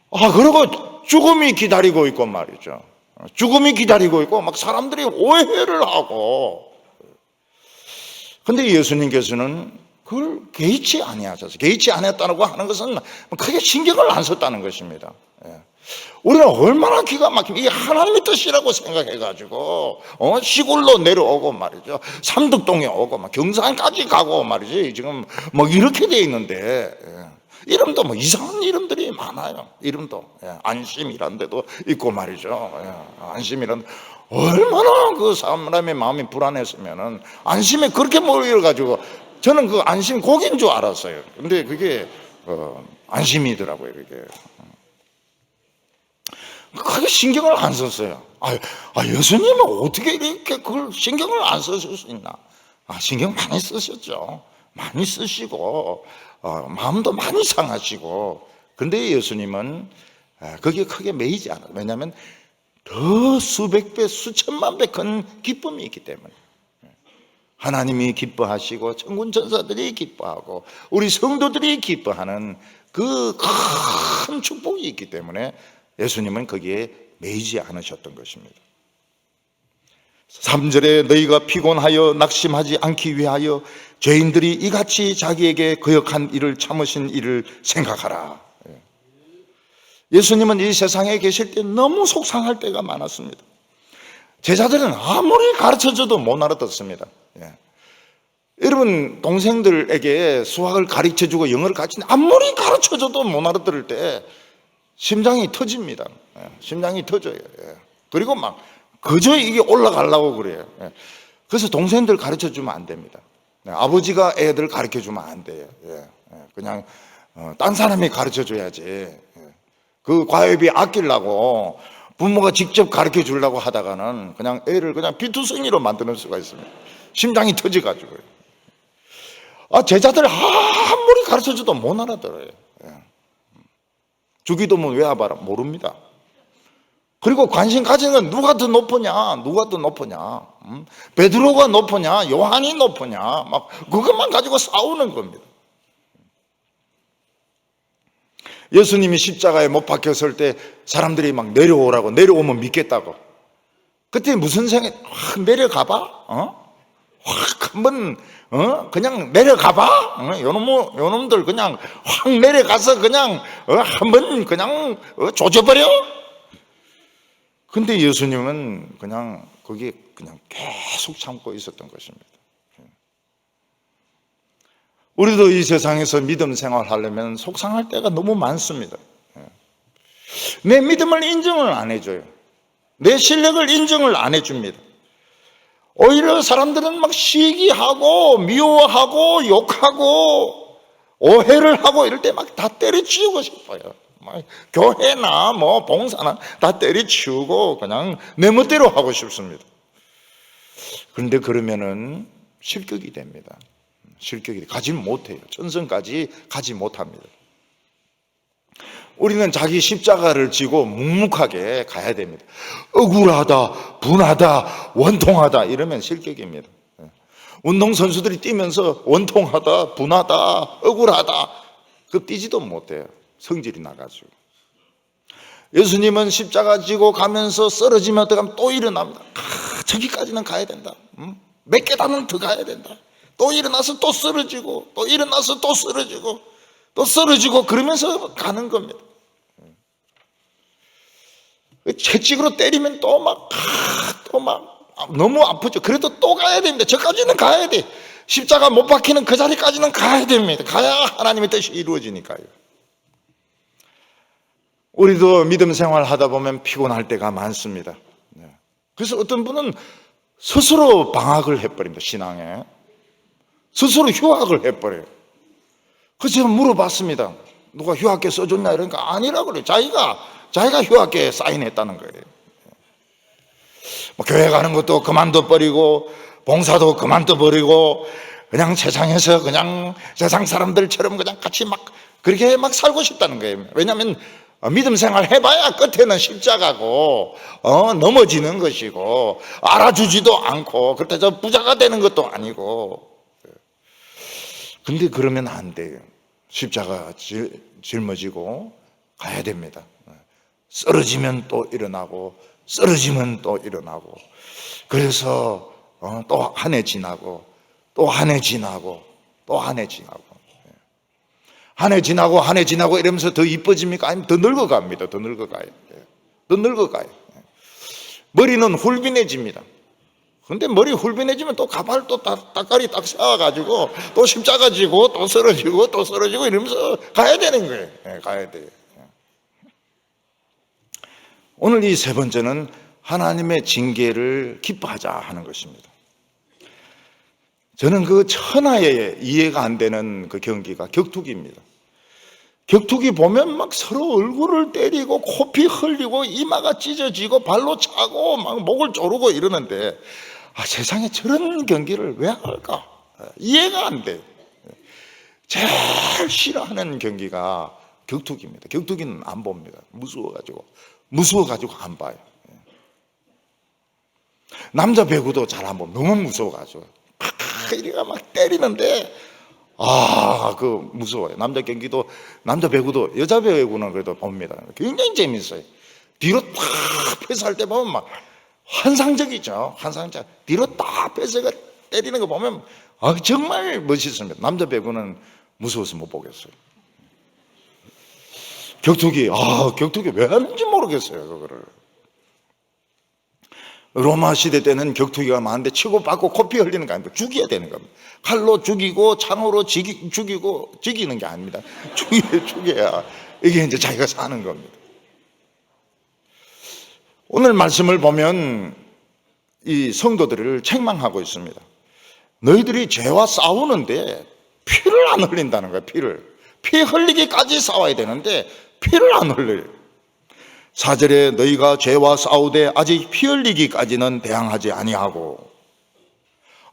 그리고 죽음이 기다리고 있고 말이죠. 죽음이 기다리고 있고 막 사람들이 오해를 하고. 근데 예수님께서는 그걸 개의치 아니하셔서, 개의치 아니했다고 하는 것은 크게 신경을 안 썼다는 것입니다. 우리는 얼마나 기가 막히면 이게 하나님의 뜻이라고 생각해가지고 시골로 내려오고 말이죠, 삼덕동에 오고 막 경산까지 가고 말이지, 지금 뭐 이렇게 돼 있는데, 이름도 뭐 이상한 이름들이 많아요. 이름도 안심이란 데도 있고 말이죠. 안심이란, 얼마나 그 사람의 마음이 불안했으면은 안심에 그렇게 몰려가지고, 저는 그 안심 고기인 줄 알았어요. 근데 그게 안심이더라고요. 그게 크게 신경을 안 썼어요. 예수님은 어떻게 이렇게 그걸 신경을 안 쓰실 수 있나? 신경 많이 쓰셨죠. 많이 쓰시고 마음도 많이 상하시고. 근데 예수님은 거기에 크게 매이지 않아요. 왜냐하면 더 수백 배, 수천만 배 큰 기쁨이 있기 때문에. 하나님이 기뻐하시고 천군 천사들이 기뻐하고 우리 성도들이 기뻐하는 그 큰 축복이 있기 때문에 예수님은 거기에 매이지 않으셨던 것입니다. 3절에 너희가 피곤하여 낙심하지 않기 위하여 죄인들이 이같이 자기에게 거역한 일을 참으신 일을 생각하라. 예수님은 이 세상에 계실 때 너무 속상할 때가 많았습니다. 제자들은 아무리 가르쳐줘도 못 알아듣습니다. 여러분, 동생들에게 수학을 가르쳐주고 영어를 가르치는데 아무리 가르쳐줘도 못 알아들을 때 심장이 터집니다. 심장이 터져요. 그리고 막 그저 이게 올라가려고 그래요. 그래서 동생들 가르쳐주면 안 됩니다. 아버지가 애들 가르쳐주면 안 돼요. 그냥 딴 사람이 가르쳐줘야지. 그 과외비 아끼려고 부모가 직접 가르쳐 주려고 하다가는 그냥 애를 그냥 비투성이로 만드는 수가 있습니다. 심장이 터져가지고요. 제자들 아무리 가르쳐줘도 못 알아들어요. 주기도문 외워봐라 모릅니다. 그리고 관심 가지는 건 누가 더 높으냐, 누가 더 높으냐, 베드로가 높으냐, 요한이 높으냐, 막 그것만 가지고 싸우는 겁니다. 예수님이 십자가에 못 박혔을 때 사람들이 막 내려오라고, 내려오면 믿겠다고. 그때 무슨 생각? 확 내려가봐? 확 한번 그냥 내려가봐? 요놈들 그냥 확 내려가서 그냥 한번 그냥 조져버려? 근데 예수님은 그냥 거기에 그냥 계속 참고 있었던 것입니다. 우리도 이 세상에서 믿음 생활하려면 속상할 때가 너무 많습니다. 내 믿음을 인정을 안 해줘요. 내 실력을 인정을 안 해줍니다. 오히려 사람들은 막 시기하고 미워하고 욕하고 오해를 하고 이럴 때 막 다 때려치우고 싶어요. 막 교회나 뭐 봉사나 다 때려치우고 그냥 내 멋대로 하고 싶습니다. 그런데 그러면은 실격이 됩니다. 실격이 가지 못해요. 천성까지 가지 못합니다. 우리는 자기 십자가를 지고 묵묵하게 가야 됩니다. 억울하다, 분하다, 원통하다 이러면 실격입니다. 운동선수들이 뛰면서 원통하다, 분하다, 억울하다 그 뛰지도 못해요. 성질이 나가지고. 예수님은 십자가 지고 가면서 쓰러지면 어떡하면 또 일어납니다. 저기까지는 가야 된다. 몇 계단은 더 가야 된다. 또 일어나서 또 쓰러지고 또 일어나서 또 쓰러지고 또 쓰러지고 그러면서 가는 겁니다. 채찍으로 때리면 또 막 너무 아프죠. 그래도 또 가야 됩니다. 저까지는 가야 돼. 십자가 못 박히는 그 자리까지는 가야 됩니다. 가야 하나님의 뜻이 이루어지니까요. 우리도 믿음 생활 하다 보면 피곤할 때가 많습니다. 그래서 어떤 분은 스스로 방학을 해버립니다. 신앙에 스스로 휴학을 해버려요. 그래서 제가 물어봤습니다. 누가 휴학계 써줬냐 이러니까 아니라고 그래요. 자기가 휴학계에 사인했다는 거예요. 뭐 교회 가는 것도 그만둬 버리고 봉사도 그만둬 버리고 그냥 세상에서 그냥 세상 사람들처럼 그냥 같이 막 그렇게 막 살고 싶다는 거예요. 왜냐하면 믿음 생활 해봐야 끝에는 십자가고 넘어지는 것이고 알아주지도 않고 그렇다고 부자가 되는 것도 아니고. 근데 그러면 안 돼요. 십자가 짊어지고 가야 됩니다. 쓰러지면 또 일어나고 쓰러지면 또 일어나고 그래서 또 한 해 지나고 또 한 해 지나고 또 한 해 지나고 한 해 지나고 한 해 지나고 이러면서 더 이뻐집니까? 아니면 더 늙어갑니다. 더 늙어가요. 더 늙어가요. 머리는 훌빈해집니다. 근데 머리 훌빈해지면 또 가발 또 따까리 딱 세워가지고 또 십자가 지고 또 쓰러지고 또 쓰러지고 이러면서 가야 되는 거예요. 가야 돼요. 오늘 이 세 번째는 하나님의 징계를 기뻐하자 하는 것입니다. 저는 그 천하에 이해가 안 되는 그 경기가 격투기입니다. 격투기 보면 막 서로 얼굴을 때리고 코피 흘리고 이마가 찢어지고 발로 차고 막 목을 조르고 이러는데 세상에 저런 경기를 왜 할까? 이해가 안 돼요. 제일 싫어하는 경기가 격투기입니다. 격투기는 안 봅니다. 무서워가지고 안 봐요. 남자 배구도 잘 안 보면 너무 무서워가지고 이리가 막 때리는데 그 무서워요. 남자 경기도 남자 배구도 여자 배구는 그래도 봅니다. 굉장히 재밌어요. 뒤로 딱 패스할 때 보면 막 환상적이죠. 환상적. 뒤로 딱 패스가 때리는 거 보면 정말 멋있습니다. 남자 배구는 무서워서 못 보겠어요. 격투기 왜 하는지 모르겠어요. 그거를. 로마 시대 때는 격투기가 많은데 치고받고 코피 흘리는 거 아니고 죽여야 되는 겁니다. 칼로 죽이고 창으로 죽이고 죽이는 게 아닙니다. 죽여야 이게 이제 자기가 사는 겁니다. 오늘 말씀을 보면 이 성도들을 책망하고 있습니다. 너희들이 죄와 싸우는데 피를 안 흘린다는 거예요. 피 흘리기까지 싸워야 되는데 피를 안 흘려요. 4절에 너희가 죄와 싸우되 아직 피 흘리기까지는 대항하지 아니하고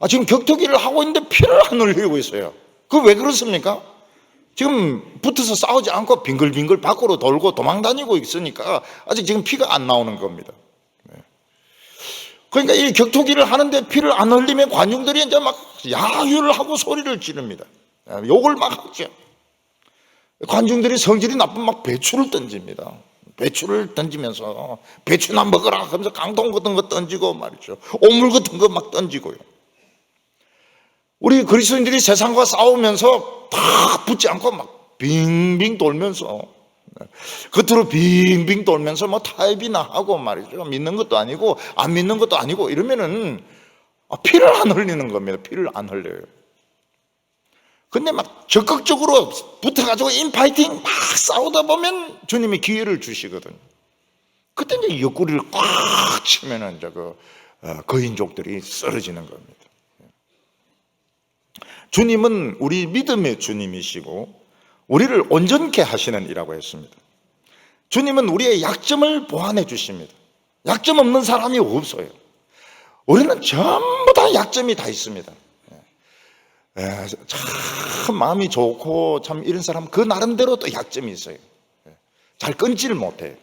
지금 격투기를 하고 있는데 피를 안 흘리고 있어요. 그 왜 그렇습니까? 지금 붙어서 싸우지 않고 빙글빙글 밖으로 돌고 도망다니고 있으니까 아직 지금 피가 안 나오는 겁니다. 그러니까 이 격투기를 하는데 피를 안 흘리면 관중들이 이제 막 야유를 하고 소리를 지릅니다. 욕을 막 하죠. 관중들이 성질이 나쁜 막 배추를 던집니다. 배추를 던지면서 배추나 먹어라 하면서 강동 같은 거 던지고 말이죠. 오물 같은 거 막 던지고요. 우리 그리스도인들이 세상과 싸우면서 다 붙지 않고 막 빙빙 돌면서 겉으로 빙빙 돌면서 뭐 타협이나 하고 말이죠. 믿는 것도 아니고 안 믿는 것도 아니고 이러면은 피를 안 흘리는 겁니다. 피를 안 흘려요. 근데 막 적극적으로 붙어가지고 인파이팅 막 싸우다 보면 주님이 기회를 주시거든요. 그때 이제 옆구리를 꽉 치면은 이제 거인족들이 쓰러지는 겁니다. 주님은 우리 믿음의 주님이시고 우리를 온전케 하시는 이라고 했습니다. 주님은 우리의 약점을 보완해 주십니다. 약점 없는 사람이 없어요. 우리는 전부 다 약점이 다 있습니다. 참 마음이 좋고 참 이런 사람 그 나름대로 또 약점이 있어요. 잘 끊지를 못해요.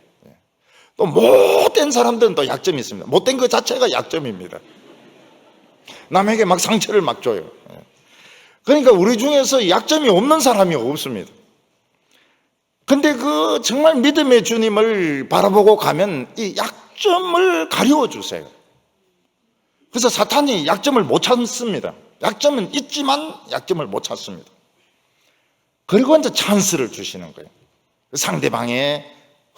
또 못된 사람들은 또 약점이 있습니다. 못된 것 자체가 약점입니다. 남에게 막 상처를 막 줘요. 그러니까 우리 중에서 약점이 없는 사람이 없습니다. 근데 그 정말 믿음의 주님을 바라보고 가면 이 약점을 가려워 주세요. 그래서 사탄이 약점을 못 찾습니다. 약점은 있지만 약점을 못 찾습니다. 그리고 이제 찬스를 주시는 거예요. 상대방의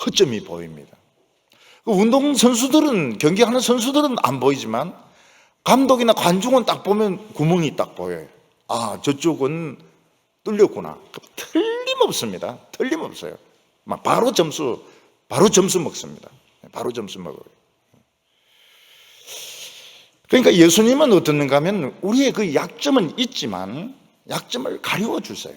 허점이 보입니다. 운동선수들은, 경기하는 선수들은 안 보이지만 감독이나 관중은 딱 보면 구멍이 딱 보여요. 아, 저쪽은 뚫렸구나. 틀림없습니다. 틀림없어요. 막 바로 점수 먹습니다. 바로 점수 먹어요. 그러니까 예수님은 어떻는가 하면 우리의 그 약점은 있지만 약점을 가려워 주세요.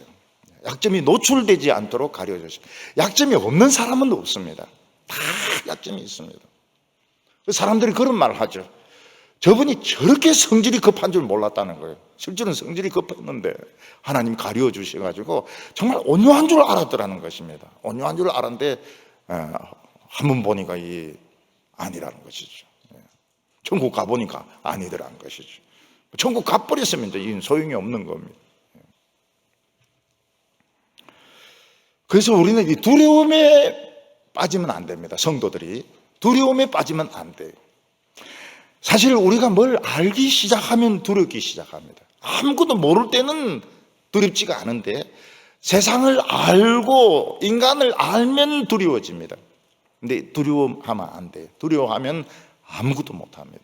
약점이 노출되지 않도록 가려워 주세요. 약점이 없는 사람은 없습니다. 다 약점이 있습니다. 사람들이 그런 말을 하죠. 저분이 저렇게 성질이 급한 줄 몰랐다는 거예요. 실제로는 성질이 급했는데 하나님 가려워 주셔가지고 정말 온유한 줄 알았더라는 것입니다. 온유한 줄 알았는데 한번 보니까 이 아니라는 것이죠. 천국 가보니까 아니더라는 것이죠. 천국 가버렸으면 이제 소용이 없는 겁니다. 그래서 우리는 이 두려움에 빠지면 안 됩니다. 성도들이 두려움에 빠지면 안 돼요. 사실 우리가 뭘 알기 시작하면 두렵기 시작합니다. 아무것도 모를 때는 두렵지가 않은데 세상을 알고 인간을 알면 두려워집니다. 근데 두려워하면 안 돼요. 두려워하면 아무것도 못합니다.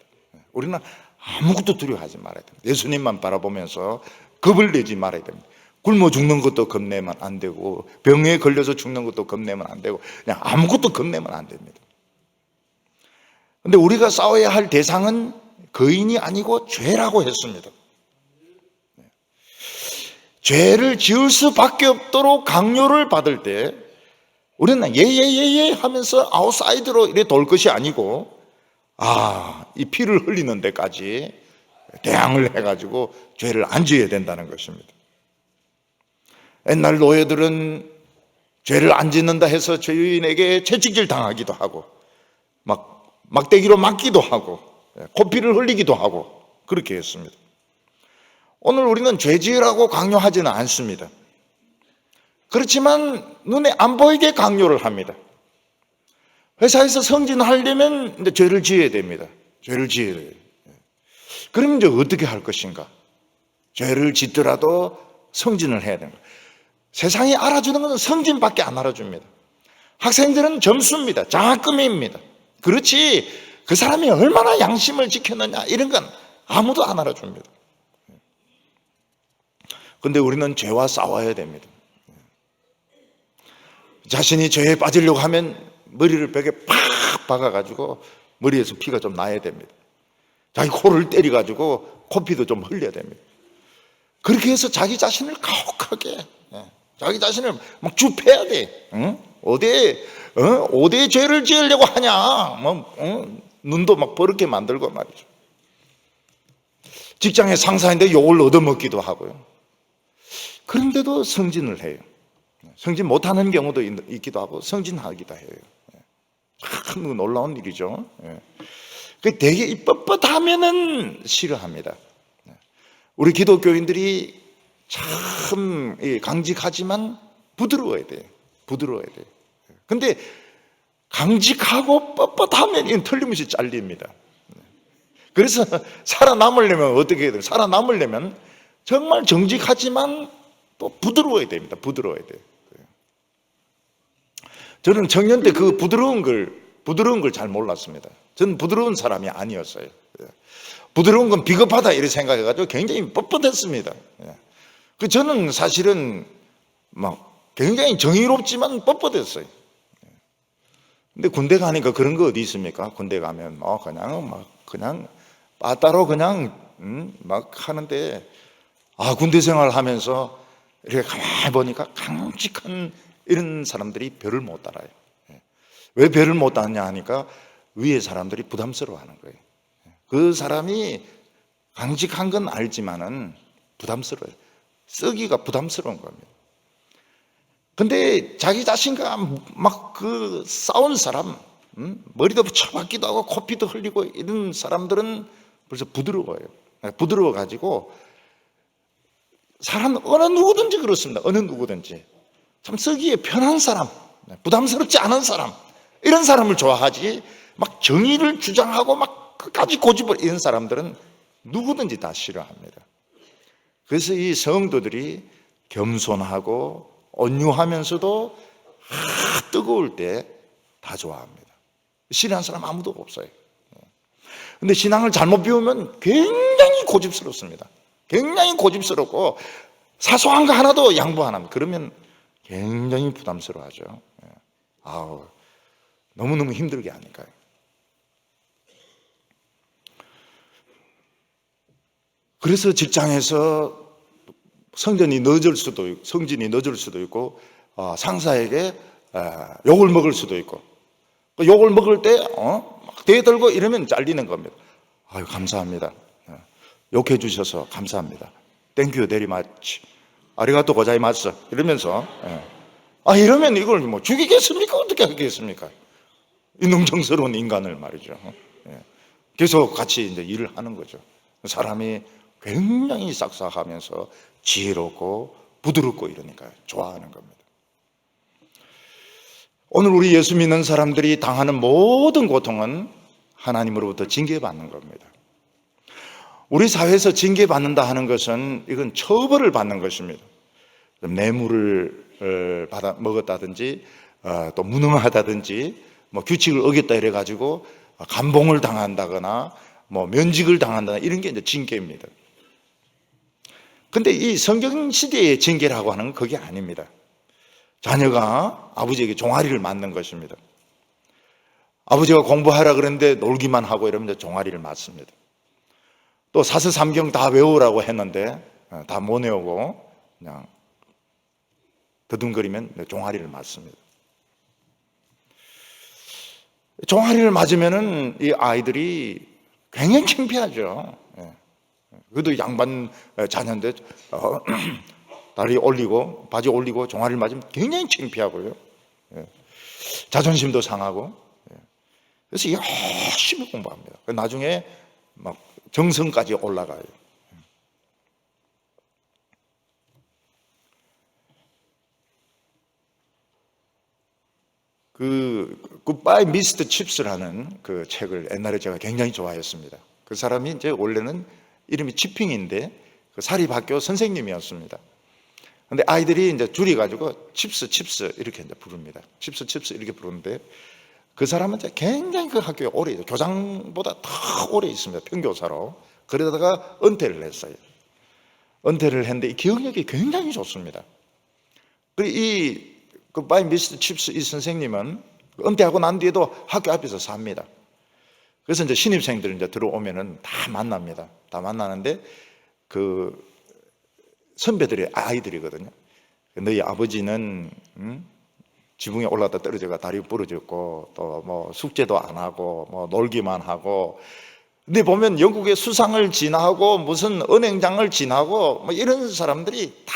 우리는 아무것도 두려워하지 말아야 됩니다. 예수님만 바라보면서 겁을 내지 말아야 됩니다. 굶어 죽는 것도 겁내면 안 되고 병에 걸려서 죽는 것도 겁내면 안 되고 그냥 아무것도 겁내면 안 됩니다. 그런데 우리가 싸워야 할 대상은 거인이 아니고 죄라고 했습니다. 죄를 지을 수밖에 없도록 강요를 받을 때 우리는 예예예예 하면서 아웃사이드로 이래 돌 것이 아니고 이 피를 흘리는 데까지 대항을 해가지고 죄를 안 지어야 된다는 것입니다. 옛날 노예들은 죄를 안 짓는다 해서 죄인에게 채찍질 당하기도 하고 막대기로 맞기도 하고 코피를 흘리기도 하고 그렇게 했습니다. 오늘 우리는 죄 지으라고 강요하지는 않습니다. 그렇지만 눈에 안 보이게 강요를 합니다. 회사에서 승진하려면 이제 죄를 지어야 됩니다. 죄를 지어야 돼요. 그러면 이제 어떻게 할 것인가? 죄를 짓더라도 승진을 해야 됩니다. 세상이 알아주는 것은 승진밖에 안 알아줍니다. 학생들은 점수입니다. 장학금입니다. 그렇지 그 사람이 얼마나 양심을 지켰느냐 이런 건 아무도 안 알아줍니다. 그런데 우리는 죄와 싸워야 됩니다. 자신이 죄에 빠지려고 하면 머리를 벽에 팍 박아가지고 머리에서 피가 좀 나야 됩니다. 자기 코를 때려가지고 코피도 좀 흘려야 됩니다. 그렇게 해서 자기 자신을 가혹하게 자기 자신을 막 줍해야 돼. 어디에 죄를 지으려고 하냐. 눈도 막 버릇게 만들고 말이죠. 직장의 상사인데 욕을 얻어먹기도 하고요. 그런데도 승진을 해요. 승진 못하는 경우도 있기도 하고 승진하기도 해요. 참 놀라운 일이죠. 되게 뻣뻣하면은 싫어합니다. 우리 기독교인들이 참 강직하지만 부드러워야 돼요. 부드러워야 돼요. 근데 강직하고 뻣뻣하면 틀림없이 잘립니다. 그래서 살아남으려면 어떻게 해야 돼요? 살아남으려면 정말 정직하지만 또 부드러워야 됩니다. 부드러워야 돼요. 저는 청년 때 그 부드러운 걸 잘 몰랐습니다. 저는 부드러운 사람이 아니었어요. 부드러운 건 비겁하다 이렇게 생각해가지고 굉장히 뻣뻣했습니다. 저는 사실은 굉장히 정의롭지만 뻣뻣했어요. 근데 군대 가니까 그런 거 어디 있습니까? 군대 가면 그냥 빠따로 그냥 막 하는데 군대 생활 하면서 이렇게 가만히 보니까 강직한 이런 사람들이 별을 못 따라요. 왜 별을 못 따느냐 하니까 위에 사람들이 부담스러워하는 거예요. 그 사람이 강직한 건 알지만은 부담스러워요. 쓰기가 부담스러운 겁니다. 근데 자기 자신과 막 그 싸운 사람, 머리도 쳐박기도 하고 코피도 흘리고 이런 사람들은 벌써 부드러워요. 부드러워 가지고 사람 어느 누구든지 그렇습니다. 어느 누구든지 참 쓰기에 편한 사람, 부담스럽지 않은 사람, 이런 사람을 좋아하지 막 정의를 주장하고 막 끝까지 고집을 이런 사람들은 누구든지 다 싫어합니다. 그래서 이 성도들이 겸손하고 온유하면서도 뜨거울 때 다 좋아합니다. 싫어하는 사람 아무도 없어요. 근데 신앙을 잘못 배우면 굉장히 고집스럽습니다. 굉장히 고집스럽고 사소한 거 하나도 양보 안 합니다. 그러면 굉장히 부담스러워하죠. 아우, 너무너무 힘들게 하니까요. 그래서 직장에서 성진이 늦을 수도 있고 상사에게 욕을 먹을 수도 있고, 욕을 먹을 때 막 대들고 이러면 잘리는 겁니다. 아유, 감사합니다. 욕해 주셔서 감사합니다. 땡큐 데리 마치 아리가또 고자이마스 이러면서 이러면 이걸 뭐 죽이겠습니까? 어떻게 하겠습니까? 이 능정스러운 인간을 말이죠. 계속 같이 이제 일을 하는 거죠. 사람이 굉장히 싹싹하면서 지혜롭고 부드럽고 이러니까 좋아하는 겁니다. 오늘 우리 예수 믿는 사람들이 당하는 모든 고통은 하나님으로부터 징계받는 겁니다. 우리 사회에서 징계받는다 하는 것은 이건 처벌을 받는 것입니다. 뇌물을 받아 먹었다든지 또 무능하다든지 뭐 규칙을 어겼다 이래가지고 감봉을 당한다거나 뭐 면직을 당한다거나 이런 게 이제 징계입니다. 근데 이 성경 시대의 징계라고 하는 건 그게 아닙니다. 자녀가 아버지에게 종아리를 맞는 것입니다. 아버지가 공부하라 그랬는데 놀기만 하고 이러면 종아리를 맞습니다. 또 사서삼경 다 외우라고 했는데 다 못 외우고 그냥 더듬거리면 종아리를 맞습니다. 종아리를 맞으면은 이 아이들이 굉장히 창피하죠. 그래도 양반 자녀인데 다리 올리고 바지 올리고 종아리를 맞으면 굉장히 창피하고요. 자존심도 상하고. 그래서 열심히 공부합니다. 나중에 막 정성까지 올라가요. 그 굿바이 미스터 칩스라는 그 책을 옛날에 제가 굉장히 좋아했습니다. 그 사람이 이제 원래는 이름이 치핑인데 그 사립학교 선생님이었습니다. 근데 아이들이 이제 줄여가지고 칩스 이렇게 이제 부릅니다. 칩스 이렇게 부르는데 그 사람은 이제 굉장히 그 학교에 오래 있어요. 교장보다 더 오래 있습니다. 평교사로. 그러다가 은퇴를 했어요. 은퇴를 했는데 이 기억력이 굉장히 좋습니다. 그리고 이 굿바이 미스터 칩스 이 선생님은 은퇴하고 난 뒤에도 학교 앞에서 삽니다. 그래서 이제 신입생들 이제 들어오면은 다 만납니다. 다 만나는데 그 선배들의 아이들이거든요. 너희 아버지는 지붕에 올라다 떨어져가 다리 부러졌고 또 뭐 숙제도 안 하고 뭐 놀기만 하고, 근데 보면 영국의 수상을 지나고 무슨 은행장을 지나고 뭐 이런 사람들이 다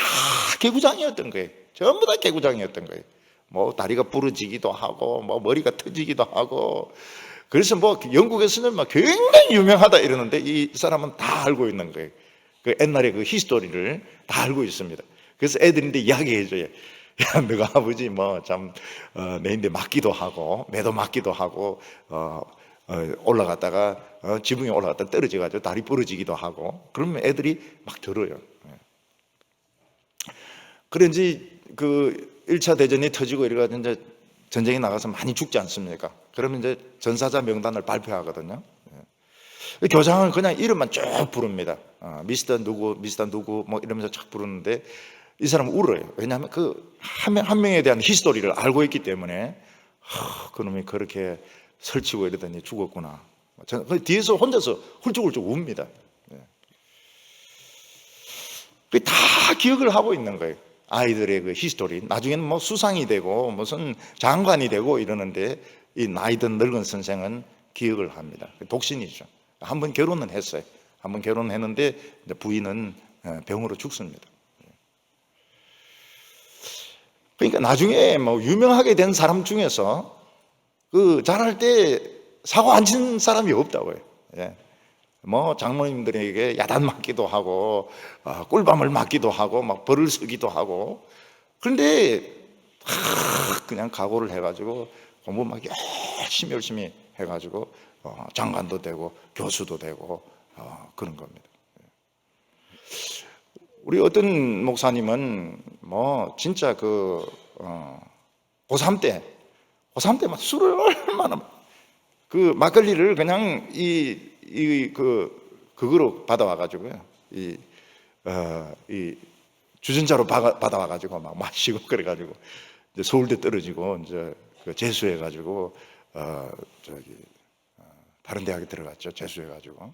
개구장이었던 거예요. 전부 다 개구장이었던 거예요. 뭐 다리가 부러지기도 하고 뭐 머리가 터지기도 하고. 그래서 뭐 영국에서는 막 굉장히 유명하다 이러는데 이 사람은 다 알고 있는 거예요. 그 옛날에 그 히스토리를 다 알고 있습니다. 그래서 애들인데 이야기해줘요. 야, 너가 아버지 뭐 참 내인데 맞기도 하고 매도 맞기도 하고 올라갔다가 지붕에 올라갔다 떨어져가지고 다리 부러지기도 하고. 그러면 애들이 막 들어요. 그런지 그 1차 대전이 터지고 이래가지고 이제 전쟁에 나가서 많이 죽지 않습니까? 그러면 이제 전사자 명단을 발표하거든요. 교장은 그냥 이름만 쭉 부릅니다. 미스터 누구 뭐 이러면서 쫙 부르는데 이 사람은 울어요. 왜냐하면 그 한 명에 대한 히스토리를 알고 있기 때문에 그놈이 그렇게 설치고 이러더니 죽었구나. 뒤에서 혼자서 훌쩍훌쩍 웁니다. 다 기억을 하고 있는 거예요. 아이들의 그 히스토리, 나중에는 뭐 수상이 되고 무슨 장관이 되고 이러는데 이 나이든 늙은 선생은 기억을 합니다. 독신이죠. 한 번 결혼은 했어요. 한 번 결혼했는데 부인은 병으로 죽습니다. 그러니까 나중에 뭐 유명하게 된 사람 중에서 그 잘할 때 사고 안 친 사람이 없다고요. 예. 뭐 장모님들에게 야단 맞기도 하고 꿀밤을 맞기도 하고 막 벌을 쓰기도 하고, 그런데 그냥 각오를 해가지고 공부 막 열심히 해가지고 장관도 되고 교수도 되고 그런 겁니다. 우리 어떤 목사님은 뭐 진짜 고3 때 막 술을 얼마나 그 막걸리를 그냥 그거로 받아와가지고요. 이 주전자로 받아와가지고 막 마시고 그래가지고 이제 서울대 떨어지고 이제 재수해가지고 다른 대학에 들어갔죠. 재수해가지고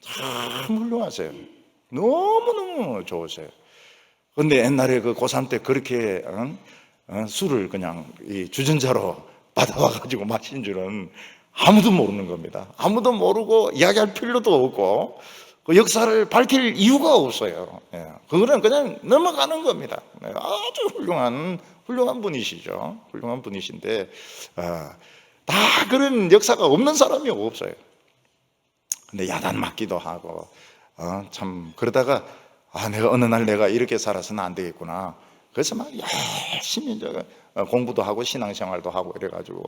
참 훌륭하세요. 너무너무 좋으세요. 근데 옛날에 그 고3 때 그렇게 술을 그냥 이 주전자로 받아와가지고 마신 줄은 아무도 모르는 겁니다. 아무도 모르고 이야기할 필요도 없고 그 역사를 밝힐 이유가 없어요. 그거는 그냥 넘어가는 겁니다. 아주 훌륭한 분이시죠. 훌륭한 분이신데 다 그런 역사가 없는 사람이 없어요. 근데 야단 맞기도 하고 참 그러다가 내가 어느 날 내가 이렇게 살아서는 안 되겠구나. 그래서 막 열심히 공부도 하고 신앙생활도 하고 이래가지고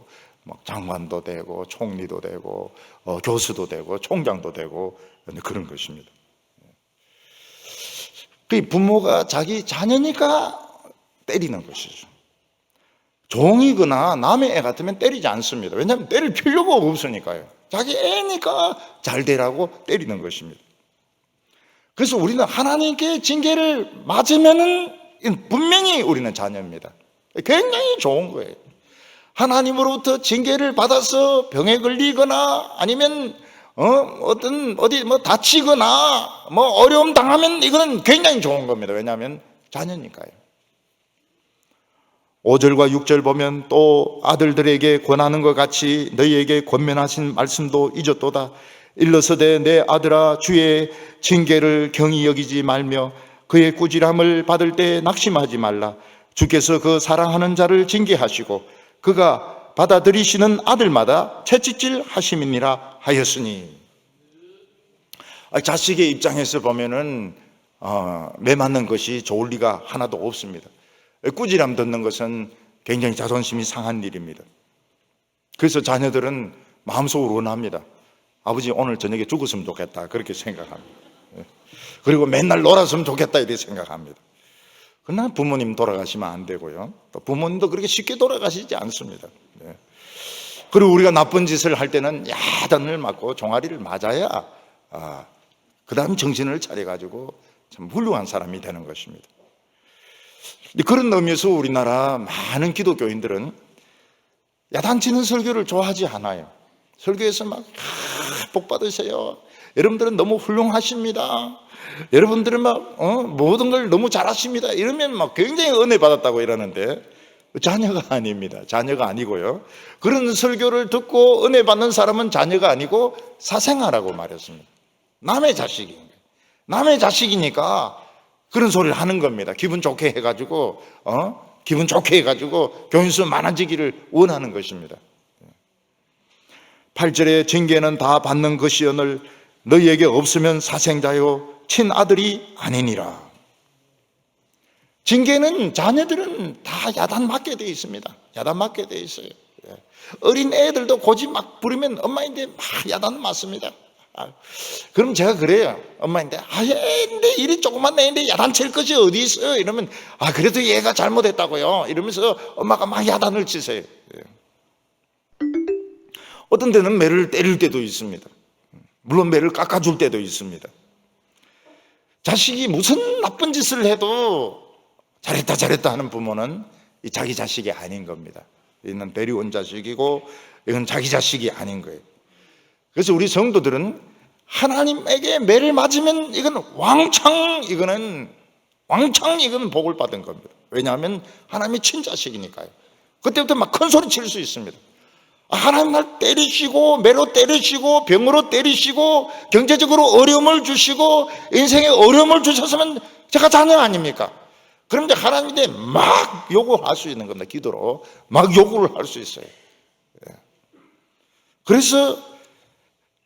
막 장관도 되고 총리도 되고 교수도 되고 총장도 되고 그런 것입니다. 그 부모가 자기 자녀니까 때리는 것이죠. 종이거나 남의 애 같으면 때리지 않습니다. 왜냐하면 때릴 필요가 없으니까요. 자기 애니까 잘 되라고 때리는 것입니다. 그래서 우리는 하나님께 징계를 맞으면은 분명히 우리는 자녀입니다. 굉장히 좋은 거예요. 하나님으로부터 징계를 받아서 병에 걸리거나 아니면 어디 다치거나 어려움 당하면 이거는 굉장히 좋은 겁니다. 왜냐하면 자녀니까요. 5절과 6절 보면 또 아들들에게 권하는 것 같이 너희에게 권면하신 말씀도 잊었도다. 일러서되 내 아들아 주의 징계를 경히 여기지 말며 그의 꾸지람을 받을 때 낙심하지 말라. 주께서 그 사랑하는 자를 징계하시고 그가 받아들이시는 아들마다 채찍질 하심이니라 하였으니. 자식의 입장에서 보면은 매 맞는 것이 좋을 리가 하나도 없습니다. 꾸지람 듣는 것은 굉장히 자존심이 상한 일입니다. 그래서 자녀들은 마음속으로 원합니다. 아버지 오늘 저녁에 죽었으면 좋겠다 그렇게 생각합니다. 그리고 맨날 놀았으면 좋겠다 이렇게 생각합니다. 그러나 부모님 돌아가시면 안 되고요. 또 부모님도 그렇게 쉽게 돌아가시지 않습니다. 그리고 우리가 나쁜 짓을 할 때는 야단을 맞고 종아리를 맞아야 그 다음 정신을 차려가지고 참 훌륭한 사람이 되는 것입니다. 그런 의미에서 우리나라 많은 기독교인들은 야단치는 설교를 좋아하지 않아요. 설교에서 막 복 받으세요. 여러분들은 너무 훌륭하십니다. 여러분들은 모든 걸 너무 잘하십니다. 이러면 막 굉장히 은혜 받았다고 이러는데 자녀가 아닙니다. 자녀가 아니고요. 그런 설교를 듣고 은혜 받는 사람은 자녀가 아니고 사생아라고 말했습니다. 남의 자식인 거예요. 남의 자식이니까 그런 소리를 하는 겁니다. 기분 좋게 해가지고 교인수 많아지기를 원하는 것입니다. 8절에 징계는 다 받는 것이오늘 너희에게 없으면 사생자요 친아들이 아니니라. 징계는 자녀들은 다 야단 맞게 되어 있습니다. 야단 맞게 되어 있어요. 어린 애들도 고집 막 부리면 엄마인데 막 야단 맞습니다. 그럼 제가 그래요. 엄마인데 근데 일이 조그만 애인데 야단 칠 것이 어디 있어요? 이러면 그래도 얘가 잘못했다고요 이러면서 엄마가 막 야단을 치세요. 어떤 데는 매를 때릴 때도 있습니다. 물론 매를 깎아줄 때도 있습니다. 자식이 무슨 나쁜 짓을 해도 잘했다 하는 부모는 자기 자식이 아닌 겁니다. 이는 데려온 자식이고 이건 자기 자식이 아닌 거예요. 그래서 우리 성도들은 하나님에게 매를 맞으면 이건 왕창 이거는 왕창 이건 복을 받은 겁니다. 왜냐하면 하나님의 친자식이니까요. 그때부터 막 큰 소리 칠 수 있습니다. 하나님 날 때리시고 매로 때리시고 병으로 때리시고 경제적으로 어려움을 주시고 인생에 어려움을 주셨으면 제가 자녀 아닙니까? 그런데 하나님한테 막 요구할 수 있는 겁니다. 기도로 막 요구를 할 수 있어요. 그래서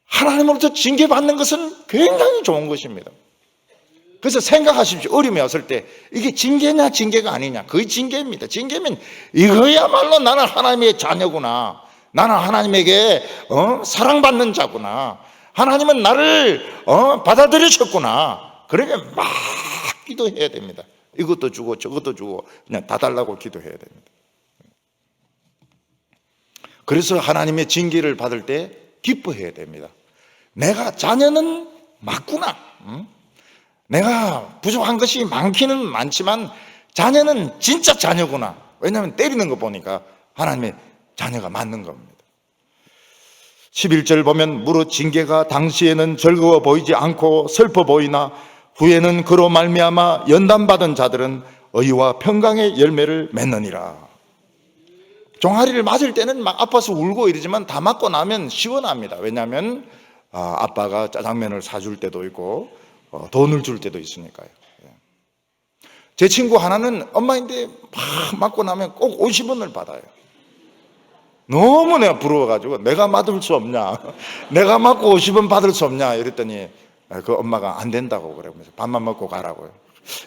하나님으로부터 징계받는 것은 굉장히 좋은 것입니다. 그래서 생각하십시오. 어려움이 왔을 때 이게 징계냐 징계가 아니냐. 그게 징계입니다. 징계면 이거야말로 나는 하나님의 자녀구나. 나는 하나님에게 사랑받는 자구나. 하나님은 나를 받아들이셨구나. 그러면 막 기도해야 됩니다. 이것도 주고 저것도 주고 그냥 다 달라고 기도해야 됩니다. 그래서 하나님의 징계를 받을 때 기뻐해야 됩니다. 내가 자녀는 맞구나. 내가 부족한 것이 많기는 많지만 자녀는 진짜 자녀구나. 왜냐하면 때리는 거 보니까 하나님의 자녀가 맞는 겁니다. 11절 보면 무릇 징계가 당시에는 즐거워 보이지 않고 슬퍼 보이나 후에는 그로 말미암아 연단받은 자들은 의와 평강의 열매를 맺느니라. 종아리를 맞을 때는 막 아파서 울고 이러지만 다 맞고 나면 시원합니다. 왜냐하면 아빠가 짜장면을 사줄 때도 있고 돈을 줄 때도 있으니까요. 제 친구 하나는 엄마인데 막 맞고 나면 꼭 50원을 받아요. 너무 내가 부러워가지고 내가 맞을 수 없냐, 내가 맞고 50원 받을 수 없냐 이랬더니 그 엄마가 안 된다고 그러면서 밥만 먹고 가라고요.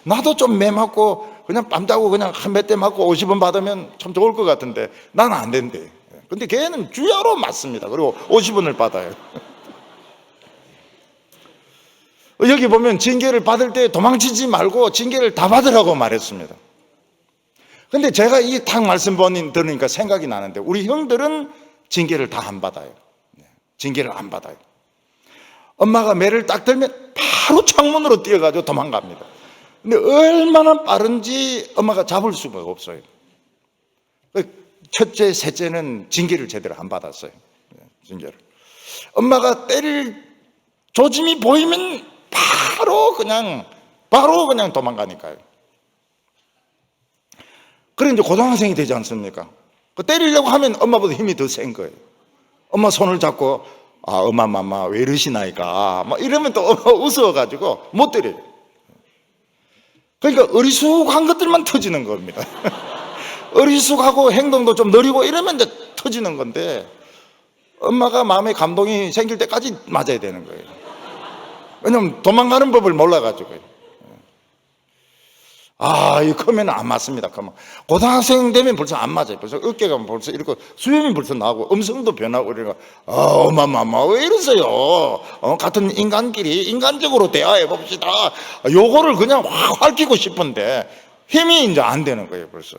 나도 좀 매 맞고 그냥 밤 자고 그냥 한 몇 대 맞고 50원 받으면 참 좋을 것 같은데 나는 안 된대. 근데 걔는 주야로 맞습니다. 그리고 50원을 받아요. 여기 보면 징계를 받을 때 도망치지 말고 징계를 다 받으라고 말했습니다. 근데 제가 이 딱 말씀 들으니까 생각이 나는데 우리 형들은 징계를 다 안 받아요. 징계를 안 받아요. 엄마가 매를 딱 들면 바로 창문으로 뛰어가지고 도망갑니다. 근데 얼마나 빠른지 엄마가 잡을 수가 없어요. 첫째, 셋째는 징계를 제대로 안 받았어요. 징계를. 엄마가 때릴 조짐이 보이면 바로 그냥 도망가니까요. 그래 이제 고등학생이 되지 않습니까? 때리려고 하면 엄마보다 힘이 더 센 거예요. 엄마 손을 잡고 엄마 왜 이러시나이까 막 이러면 또 웃어가지고 못 때려요. 그러니까 어리숙한 것들만 터지는 겁니다. 어리숙하고 행동도 좀 느리고 이러면 이제 터지는 건데 엄마가 마음에 감동이 생길 때까지 맞아야 되는 거예요. 왜냐면 도망가는 법을 몰라가지고요. 이 크면 안 맞습니다. 그러면 고등학생 되면 벌써 안 맞아요. 벌써 어깨가 벌써 이렇게 수염이 벌써 나고 음성도 변하고 이러니까 엄마 왜 이러세요? 같은 인간끼리 인간적으로 대화해 봅시다. 요거를 그냥 확 핥히고 싶은데 힘이 이제 안 되는 거예요. 벌써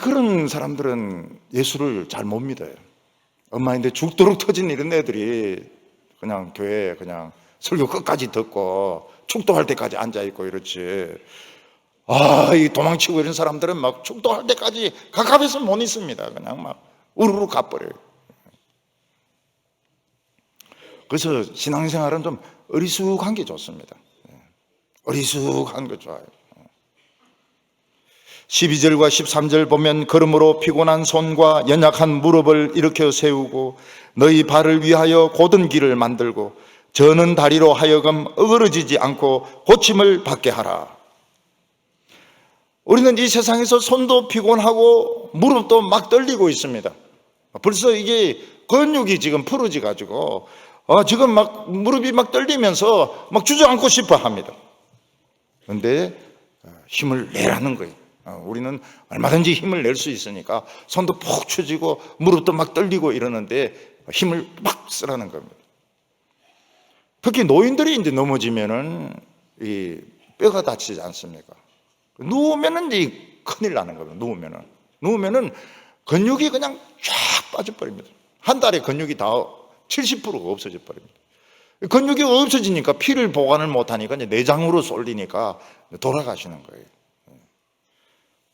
그런 사람들은 예수를 잘 못 믿어요. 엄마인데 죽도록 터진 이런 애들이 그냥 교회에 그냥 설교 끝까지 듣고 축도할 때까지 앉아있고 이렇지. 이 도망치고 이런 사람들은 막 축도할 때까지 가깝해서 못 있습니다. 그냥 막 우르르 가버려요. 그래서 신앙생활은 좀 어리숙한 게 좋습니다. 어리숙한 게 좋아요. 12절과 13절 보면 그러므로 피곤한 손과 연약한 무릎을 일으켜 세우고 너희 발을 위하여 곧은 길을 만들고 저는 다리로 하여금 어그러지지 않고 고침을 받게 하라. 우리는 이 세상에서 손도 피곤하고 무릎도 막 떨리고 있습니다. 벌써 이게 근육이 지금 풀어지 가지고 지금 막 무릎이 막 떨리면서 막 주저앉고 싶어 합니다. 그런데 힘을 내라는 거예요. 우리는 얼마든지 힘을 낼 수 있으니까 손도 푹 처지고 무릎도 막 떨리고 이러는데 힘을 막 쓰라는 겁니다. 특히 노인들이 이제 넘어지면은 이 뼈가 다치지 않습니까? 누우면은 이제 큰일 나는 겁니다. 누우면은 근육이 그냥 쫙 빠져버립니다. 한 달에 근육이 다 70%가 없어져 버립니다. 근육이 없어지니까 피를 보관을 못하니까 이제 내장으로 쏠리니까 돌아가시는 거예요.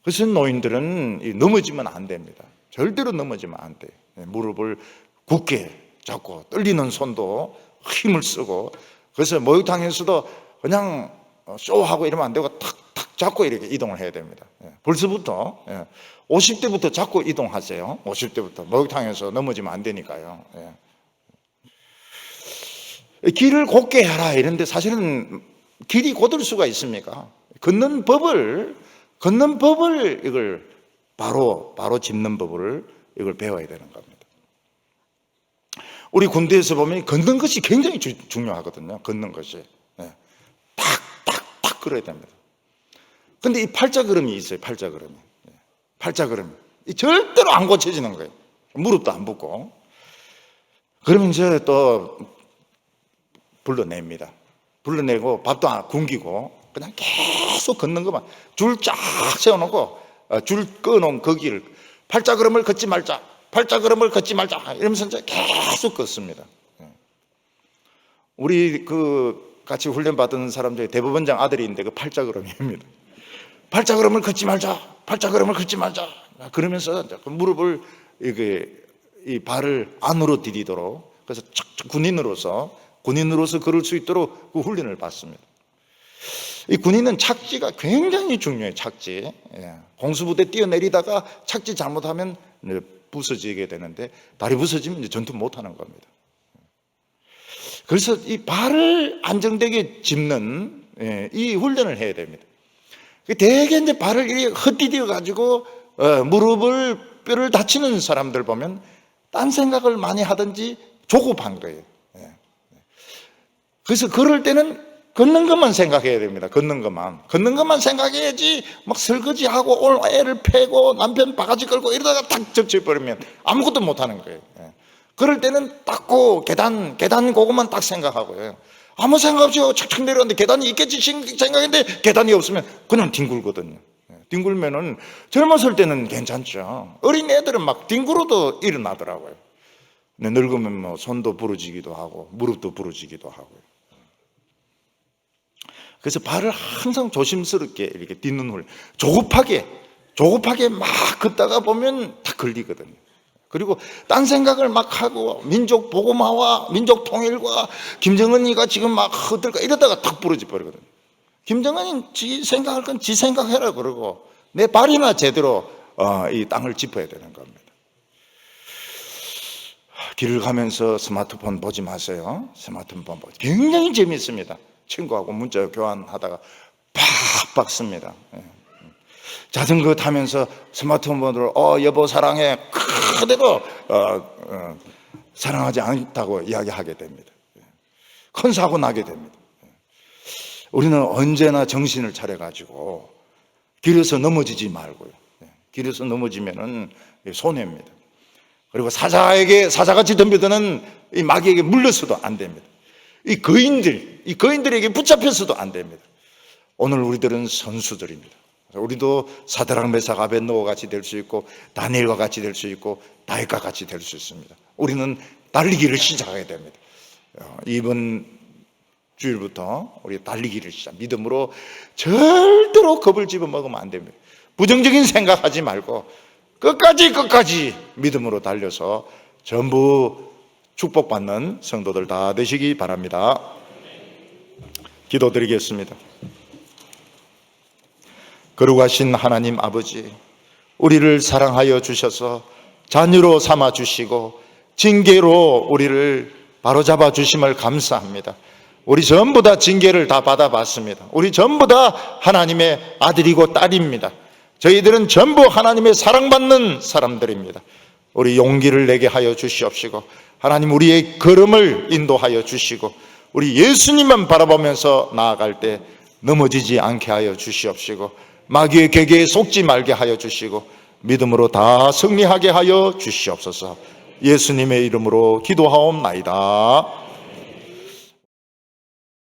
그래서 노인들은 넘어지면 안 됩니다. 절대로 넘어지면 안 돼요. 무릎을 굳게 잡고 떨리는 손도 힘을 쓰고. 그래서 목욕탕에서도 그냥 쇼하고 이러면 안 되고 탁탁 잡고 이렇게 이동을 해야 됩니다. 벌써부터 50대부터 잡고 이동하세요. 50대부터 목욕탕에서 넘어지면 안 되니까요. 길을 곧게 하라 이런데 사실은 길이 곧을 수가 있습니까? 걷는 법을 이걸 바로 짚는 법을 이걸 배워야 되는 겁니다. 우리 군대에서 보면 걷는 것이 굉장히 중요하거든요. 걷는 것이 탁탁탁 걸어야 됩니다. 근데 이 팔자걸음이 있어요. 팔자걸음이 이 절대로 안 고쳐지는 거예요. 무릎도 안 붓고. 그러면 이제 또 불러냅니다. 불러내고 밥도 안 굶기고 그냥 계속 걷는 것만 줄 쫙 세워놓고 줄 끊어놓은 그 길을 팔자걸음을 걷지 말자, 팔자걸음을 걷지 말자 이러면서 이제 계속 걷습니다. 우리 같이 훈련 받은 사람 중에 대법원장 아들이 있는데 그 팔자걸음입니다. 팔자걸음을 걷지 말자, 팔자걸음을 걷지 말자. 그러면서 그 무릎을 이 발을 안으로 디디도록 그래서 군인으로서 걸을 수 있도록 그 훈련을 받습니다. 이 군인은 착지가 굉장히 중요해요. 착지. 공수부대 뛰어내리다가 착지 잘못하면 부서지게 되는데 다리 부서지면 이제 전투 못하는 겁니다. 그래서 이 발을 안정되게 짚는 이 훈련을 해야 됩니다. 대개 이제 발을 이렇게 헛디뎌 가지고 뼈를 다치는 사람들 보면 딴 생각을 많이 하든지 조급한 거예요. 그래서 걸을 때는 걷는 것만 생각해야 됩니다. 걷는 것만 생각해야지 막 설거지하고 오늘 애를 패고 남편 바가지 끌고 이러다가 탁 접쳐버리면 아무것도 못하는 거예요. 그럴 때는 닦고 계단 그것만 딱 생각하고요. 아무 생각 없이 착착 내려왔는데 계단이 있겠지 생각했는데 계단이 없으면 그냥 뒹굴거든요. 뒹굴면은 젊었을 때는 괜찮죠. 어린 애들은 막 뒹굴어도 일어나더라고요. 근데 늙으면 뭐 손도 부러지기도 하고 무릎도 부러지기도 하고요. 그래서 발을 항상 조심스럽게 이렇게 딛는 훈련. 조급하게 막 걷다가 보면 다 걸리거든요. 그리고 딴 생각을 막 하고 민족 보고마와 민족 통일과 김정은이가 지금 막 허들까 이러다가 탁 부러져 버리거든요. 김정은이 지 생각할 건 지 생각해라 그러고 내 발이나 제대로 이 땅을 짚어야 되는 겁니다. 길을 가면서 스마트폰 보지 마세요. 스마트폰 보지. 굉장히 재미있습니다. 친구하고 문자 교환하다가 팍팍 씁니다. 자전거 타면서 스마트폰으로 여보 사랑해 그대로 사랑하지 않다고 이야기하게 됩니다. 큰 사고 나게 됩니다. 우리는 언제나 정신을 차려가지고 길에서 넘어지지 말고요. 길에서 넘어지면은 손해입니다. 그리고 사자같이 덤벼드는 이 마귀에게 물려서도 안 됩니다. 이 거인들에게 붙잡혀서도 안 됩니다. 오늘 우리들은 선수들입니다. 우리도 사드락 메삭 아벳노고 같이 될 수 있고 다니엘과 같이 될 수 있고 다윗과 같이 될 수 있습니다. 우리는 달리기를 시작하게 됩니다. 이번 주일부터 우리 달리기를 믿음으로 절대로 겁을 집어먹으면 안 됩니다. 부정적인 생각하지 말고 끝까지 믿음으로 달려서 전부 축복받는 성도들 다 되시기 바랍니다. 기도드리겠습니다. 거룩하신 하나님 아버지, 우리를 사랑하여 주셔서 자녀로 삼아 주시고 징계로 우리를 바로잡아 주심을 감사합니다. 우리 전부 다 징계를 다 받아봤습니다. 우리 전부 다 하나님의 아들이고 딸입니다. 저희들은 전부 하나님의 사랑받는 사람들입니다. 우리 용기를 내게 하여 주시옵시고 하나님 우리의 걸음을 인도하여 주시고 우리 예수님만 바라보면서 나아갈 때 넘어지지 않게 하여 주시옵시고 마귀의 계계에 속지 말게 하여 주시고 믿음으로 다 승리하게 하여 주시옵소서. 예수님의 이름으로 기도하옵나이다.